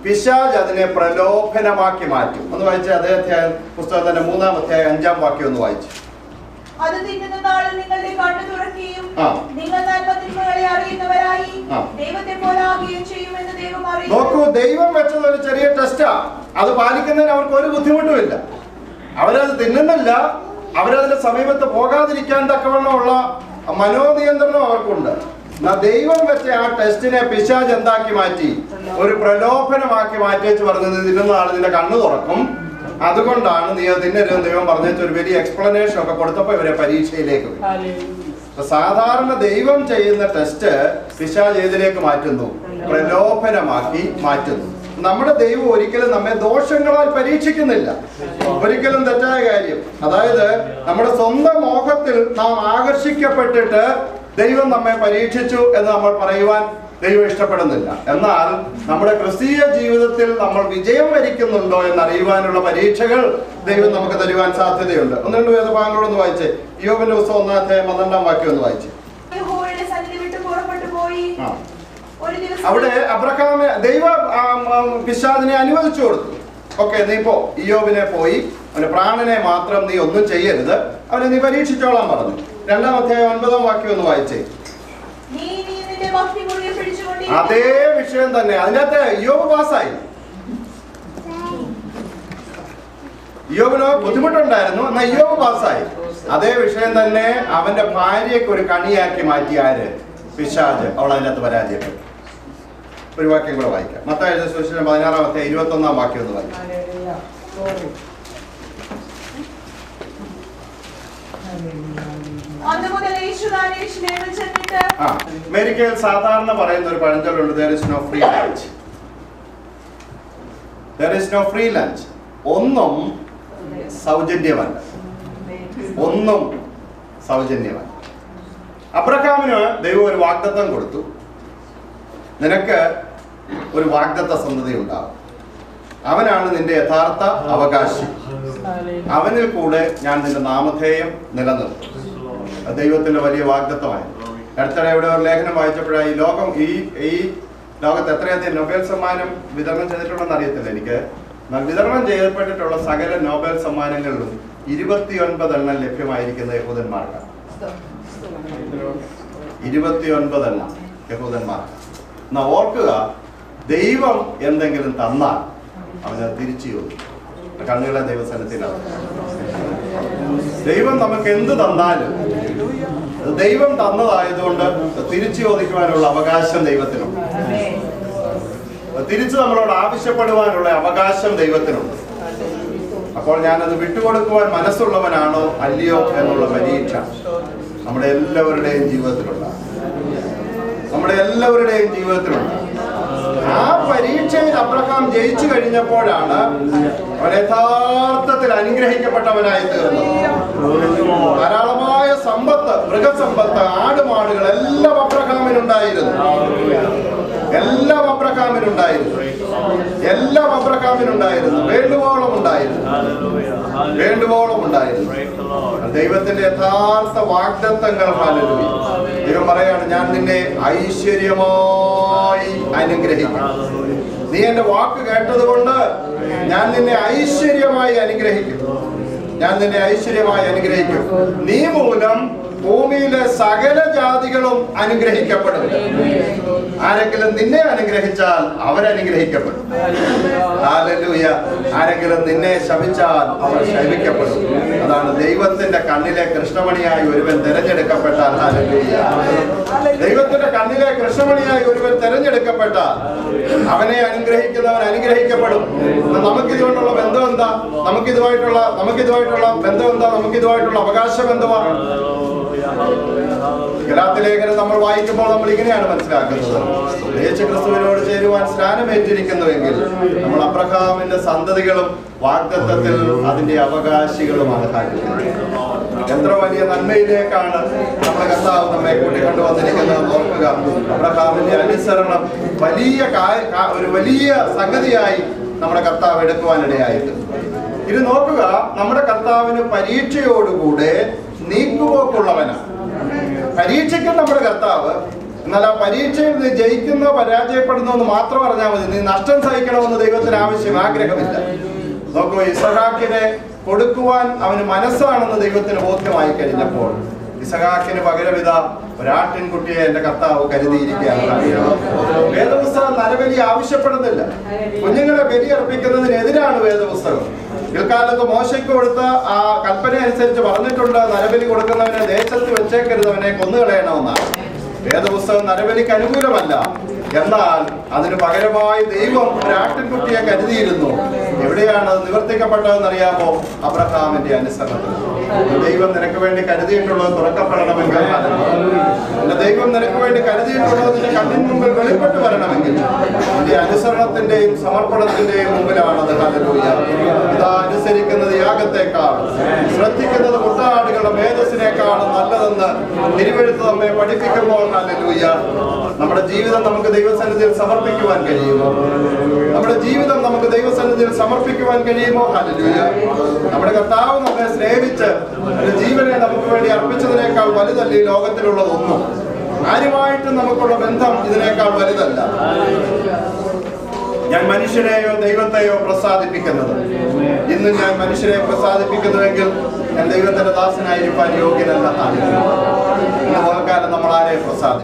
പിശാച് അതിനെ പ്രലോഭനമാക്കി മാറ്റും. ഒന്ന് വായിച്ച അതേ അധ്യായം പുസ്തകത്തിന്റെ 3-ാം അധ്യായം 5-ാം വാക്യം ഒന്ന് വായിച്ചു. അത് തിന്നുന്ന നാളിൽ നിങ്ങളുടെ കണ്ണു തുറക്കുകയും നിങ്ങൾ നന്മ തിന്മകളെ അറിയുന്നവരായി ദൈവത്തെ പോലെ ആകുകയും ചെയ്യുമെന്ന് ദൈവം അറിയുന്നു. നോക്കൂ, ദൈവം വെച്ചത് ഒരു ചെറിയ ടെസ്റ്റാ. അത് പാലിക്കുന്നതിന് അവർക്ക് ഒരു ബുദ്ധിമുട്ടുമില്ല. അവരത് തിന്നുന്നില്ല. അവരതിന്റെ സമീപത്ത് പോകാതിരിക്കാൻ തക്കവണ്ണമുള്ള മനോനിയന്ത്രണം അവർക്കുണ്ട്. ദൈവം വെച്ച ആ ടെസ്റ്റിനെ പിശാച് എന്താക്കി മാറ്റി? ഒരു പ്രലോഭനമാക്കി മാറ്റിവെച്ച് പറഞ്ഞത് തിന്നുന്ന ആൾ നിന്റെ കണ്ണു തുറക്കും, അതുകൊണ്ടാണ് നീ തിന്നരുതെന്ന് ദൈവം പറഞ്ഞ ഒരു വലിയ എക്സ്പ്ലനേഷൻ ഒക്കെ കൊടുത്തപ്പോ ഇവരെ പരീക്ഷയിലേക്ക് വരും. സാധാരണ ദൈവം ചെയ്യുന്ന ടെസ്റ്റ് പിശാച് ഏതിലേക്ക് മാറ്റുന്നു? പ്രലോഭനമാക്കി മാറ്റുന്നു. നമ്മുടെ ദൈവം ഒരിക്കലും നമ്മെ ദോഷങ്ങളാൽ പരീക്ഷിക്കുന്നില്ല. ഒരിക്കലും തെറ്റായ കാര്യം, അതായത് നമ്മുടെ സ്വന്തം മോഹത്തിൽ നാം ആകർഷിക്കപ്പെട്ടിട്ട് ദൈവം നമ്മെ പരീക്ഷിച്ചു എന്ന് നമ്മൾ പറയുവാൻ ദൈവം ഇഷ്ടപ്പെടുന്നില്ല. എന്നാൽ നമ്മുടെ ക്രിസ്തീയ ജീവിതത്തിൽ നമ്മൾ വിജയം വരിക്കുന്നുണ്ടോ എന്നറിയുവാനുള്ള പരീക്ഷകൾ ദൈവം നമുക്ക് തരുവാൻ സാധ്യതയുണ്ട്. 1-2 വേദഭാഗങ്ങളൊന്ന് വായിച്ചേ. യോബിന്റെ പുസ്തകം 1-ാം അധ്യായം 12-ാം വാക്യം ഒന്ന് വായിച്ചേ. അവിടെ അബ്രഹാമെ ദൈവ പിശാചിനെ അനുവദിച്ചു കൊടുത്തു. ഓക്കെ, നീ പോ, ഇയ്യോബിനെ പോയി അവന്റെ പ്രാണനെ മാത്രം നീ ഒന്നും ചെയ്യരുത്, അവനെ നീ പരീക്ഷിച്ചോളാൻ പറഞ്ഞു. 2-ാം അധ്യായം 9-ാം വാക്യം ഒന്ന് വായിച്ചേ. അതേ വിഷയം തന്നെ അതിനകത്ത് ഇയ്യോബ് പാസ്സായി. ഇയ്യോബിന് ബുദ്ധിമുട്ടുണ്ടായിരുന്നു, എന്നാൽ ഇയ്യോബ് പാസ്സായി. അതേ വിഷയം തന്നെ അവന്റെ ഭാര്യയ്ക്ക് ഒരു കണിയാക്കി മാറ്റി ആര്? പിശാച്. അവൾ അതിനകത്ത് പരാജയപ്പെട്ടു. ഒരു വാക്യം കൂടെ വായിക്കാം. മത്തായി എഴുതിയ സുവിശേഷം 16-ാം അധ്യായം 21-ാം വാക്യം ഒന്ന് വായിക്കാം. അമേരിക്കയിൽ സാധാരണ പറയുന്ന ഒരു പഴഞ്ചൊല്ലുണ്ട്, there is no free lunch. there is no free lunch. ഒന്നും സൗജന്യമല്ല. ഒന്നും സൗജന്യമല്ല. അബ്രഹാമിന് ദൈവം ഒരു വാഗ്ദത്തം കൊടുത്തു. നിനക്ക് ഒരു വാഗ്ദത്ത സന്തതി ഉണ്ടാകും. അവനാണ് നിന്റെ യഥാർത്ഥ അവകാശി. അവനിൽ കൂടെ ഞാൻ നിന്റെ നാമധേയം നിലനിർത്തും. ദൈവത്തിന്റെ വലിയ വാഗ്ദത്തമായി. അടുത്തിടെ ഇവിടെ ഒരു ലേഖനം വായിച്ചപ്പോഴാണ് ഈ ലോകത്ത് എത്രയധികം നൊബേൽ സമ്മാനം വിതരണം ചെയ്തിട്ടുണ്ടെന്ന് അറിയത്തില്ല എനിക്ക്. വിതരണം ചെയ്യപ്പെട്ടിട്ടുള്ള സകല നോബൽ സമ്മാനങ്ങളിലും 29 എണ്ണം ലഭ്യമായിരിക്കുന്ന യഹൂദന്മാർക്കാണ്. 29 എണ്ണം യഹൂദന്മാർക്ക്. എന്നാ ഓർക്കുക, ദൈവം എന്തെങ്കിലും തന്നാൽ അവന് തിരിച്ചു ചോദിക്കും. കണ്ണുകളെ ദൈവസന്നിധിയിലാണ്. ദൈവം നമുക്ക് എന്ത് തന്നാലും ദൈവം തന്നതായതുകൊണ്ട് തിരിച്ചു ചോദിക്കുവാനുള്ള അവകാശം ദൈവത്തിനുണ്ട്. തിരിച്ചു നമ്മളോട് ആവശ്യപ്പെടുവാനുള്ള അവകാശം ദൈവത്തിനുണ്ട്. അപ്പോൾ ഞാനത് വിട്ടുകൊടുക്കുവാൻ മനസ്സുള്ളവനാണോ അല്ലയോ എന്നുള്ള പരീക്ഷ നമ്മുടെ എല്ലാവരുടെയും ജീവിതത്തിലുണ്ട്. ആ പരീക്ഷയിൽ അബ്രഹാം ജയിച്ചു കഴിഞ്ഞപ്പോഴാണ് അവൻ യഥാർത്ഥത്തിൽ അനുഗ്രഹിക്കപ്പെട്ടവനായി തീർന്നത്. ധാരാളമായ സമ്പത്ത്, മൃഗസമ്പത്ത്, ആടുമാടുകൾ എല്ലാം അബ്രഹാമിനുണ്ടായിരുന്നു. വേണ്ടുവോളം ഉണ്ടായിരുന്നു. ദൈവത്തിന്റെ യഥാർത്ഥ വാഗ്ദത്തങ്ങൾ. ഹല്ലേലൂയ. ദൈവം പറയാണ്, ഞാൻ നിന്നെ ഐശ്വര്യമായി അനുഗ്രഹിക്കും. നീ എന്റെ വാക്ക് കേട്ടതുകൊണ്ട് ഞാൻ നിന്നെ ഐശ്വര്യമായി അനുഗ്രഹിക്കും. നീ മൂലം ഭൂമിയിലെ സകല ജാതികളും അനുഗ്രഹിക്കപ്പെടും. ആരെങ്കിലും നിന്നെ അനുഗ്രഹിച്ചാൽ അവരനുഗ്രഹിക്കപ്പെടും. ഹല്ലേലൂയ. ആരെങ്കിലും നിന്നെ ശപിച്ചാൽ അവർ ശപിക്കപ്പെടും. അതാണ് ദൈവത്തിന്റെ കണ്ണിലെ കൃഷ്ണമണിയായി ഒരുവൻ തിരഞ്ഞെടുക്കപ്പെട്ടാൽ. ഹല്ലേലൂയ. ദൈവത്തിന്റെ കണ്ണിലെ കൃഷ്ണമണിയായി ഒരുവൻ തിരഞ്ഞെടുക്കപ്പെട്ടാൽ അവനെ അനുഗ്രഹിക്കുന്നവൻ അനുഗ്രഹിക്കപ്പെടും. നമുക്കിതുകൊണ്ടുള്ള ബന്ധം എന്താ? നമുക്കിതുമായിട്ടുള്ള ബന്ധം എന്താ? നമുക്കിതുമായിട്ടുള്ള അവകാശം എന്തുവാ? ഗലാത്യ ലേഖനം നമ്മൾ വായിക്കുമ്പോൾ നമ്മൾ ഇങ്ങനെയാണ് മനസ്സിലാക്കുന്നത്, യേശുക്രിസ്തുവിനോട് ചേരുവാൻ സ്നാനമേറ്റിരിക്കുന്നുവെങ്കിൽ നമ്മൾ അബ്രഹാമിന്റെ സന്തതികളും വാഗ്ദത്തത്തിൽ അതിന്റെ അവകാശികളുമാണ്. എത്ര വലിയ നന്മയിലേക്കാണ് നമ്മുടെ കർത്താവ് നമ്മെ കൂട്ടിക്കൊണ്ടുവന്നിരിക്കുന്നത് ഓർക്കുക. അബ്രഹാമിന്റെ അനുസരണം ഒരു വലിയ സംഗതിയായി നമ്മുടെ കർത്താവ് എടുക്കുവാനിടയായിട്ട്. ഇത് നോക്കുക, നമ്മുടെ കർത്താവിന് പരീക്ഷയോടുകൂടെ നീക്കുപോക്കുള്ളവനാണ്. പരീക്ഷിക്കും നമ്മുടെ കർത്താവ്. എന്നാൽ ആ പരീക്ഷയിൽ നീ ജയിക്കുന്നോ പരാജയപ്പെടുന്നോ എന്ന് മാത്രം പറഞ്ഞാൽ മതി. നീ നഷ്ടം സഹിക്കണമെന്ന് ദൈവത്തിന് ആഗ്രഹമില്ല. നോക്കൂ, ഇസഹാക്കിനെ കൊടുക്കുവാൻ അവന് മനസ്സാണെന്ന് ദൈവത്തിന് ബോധ്യമായി കഴിഞ്ഞപ്പോൾ ഇസഹാക്കിന് പകരമിത ഒരാട്ടിൻകുട്ടിയെ എന്റെ കർത്താവ് കരുതിയിരിക്കുകയാണ്. വേദപുസ്തകം നരബലി ആവശ്യപ്പെടുന്നില്ല. കുഞ്ഞുങ്ങളെ ബലി അർപ്പിക്കുന്നതിനെതിരാണ് വേദപുസ്തകം. പിൽക്കാലത്ത് മോശയ്ക്ക് കൊടുത്ത ആ കൽപ്പന അനുസരിച്ച് പറഞ്ഞിട്ടുണ്ട്, നരബലി കൊടുക്കുന്നവനെ ദേശത്ത് വെച്ചേക്കരുത്, അവനെ കൊന്നുകളയണമെന്നാണ്. വേദപുസ്തകം നരബലിക്ക് അനുകൂലമല്ല. എന്നാൽ അതിന് പകരമായി ദൈവം ഒരു ആട്ടിൻകുട്ടിയെ കരുതിയിരുന്നു. എവിടെയാണ് അത് നിവർത്തിക്കപ്പെട്ടതെന്ന് അറിയാമോ? അബ്രഹാമിന്റെ അനുസരണത്തിൽ. ദൈവം നിനക്ക് വേണ്ടി കരുതിയിട്ടുള്ളത് തുറക്കപ്പെടണമെങ്കിൽ, ദൈവം നിനക്ക് വേണ്ടി കരുതിയിട്ടുള്ളത് നിന്റെ കണ്ണിന് മുമ്പിൽ വെളിപ്പെട്ട് വരണമെങ്കിൽ നിന്റെ അനുസരണത്തിന്റെയും സമർപ്പണത്തിന്റെയും മുമ്പിലാണത്. ഹല്ലേലൂയ. ഇതാ അനുസരിക്കുന്നത് യാഗത്തെക്കാൾ, ശ്രദ്ധിക്കുന്നത് മുട്ടാടുകളുടെ മേധസ്സിനേക്കാളും നല്ലതെന്ന് തിരുവെഴുത്ത് നമ്മെ പഠിപ്പിക്കുമ്പോൾ, ഹല്ലേലൂയ, നമ്മുടെ ജീവിതം നമുക്ക് ദൈവസന്നിധിയിൽ സമർപ്പിക്കുവാൻ കഴിയുമോ? ഹല്ലേലൂയ. നമ്മുടെ കർത്താവ് നമ്മെ സ്നേഹിച്ച് ജീവനെ നമുക്ക് വേണ്ടി അർപ്പിച്ചതിനേക്കാൾ വലുതല്ല ഈ ലോകത്തിലുള്ളതൊന്നും. ആരുമായിട്ടും നമുക്കുള്ള ബന്ധം ഇതിനേക്കാൾ വലുതല്ല. ഞാൻ മനുഷ്യരെയോ ദൈവത്തെയോ പ്രസാദിപ്പിക്കുന്നത്. ഇന്നും ഞാൻ മനുഷ്യരെ പ്രസാദിപ്പിക്കുന്നുവെങ്കിൽ ഞാൻ ദൈവത്തിന്റെ ദാസനായിരിക്കാൻ യോഗ്യനല്ല. ഇന്ന് ഓർക്കാലം നമ്മൾ ആരെ പ്രസാദിക്കും?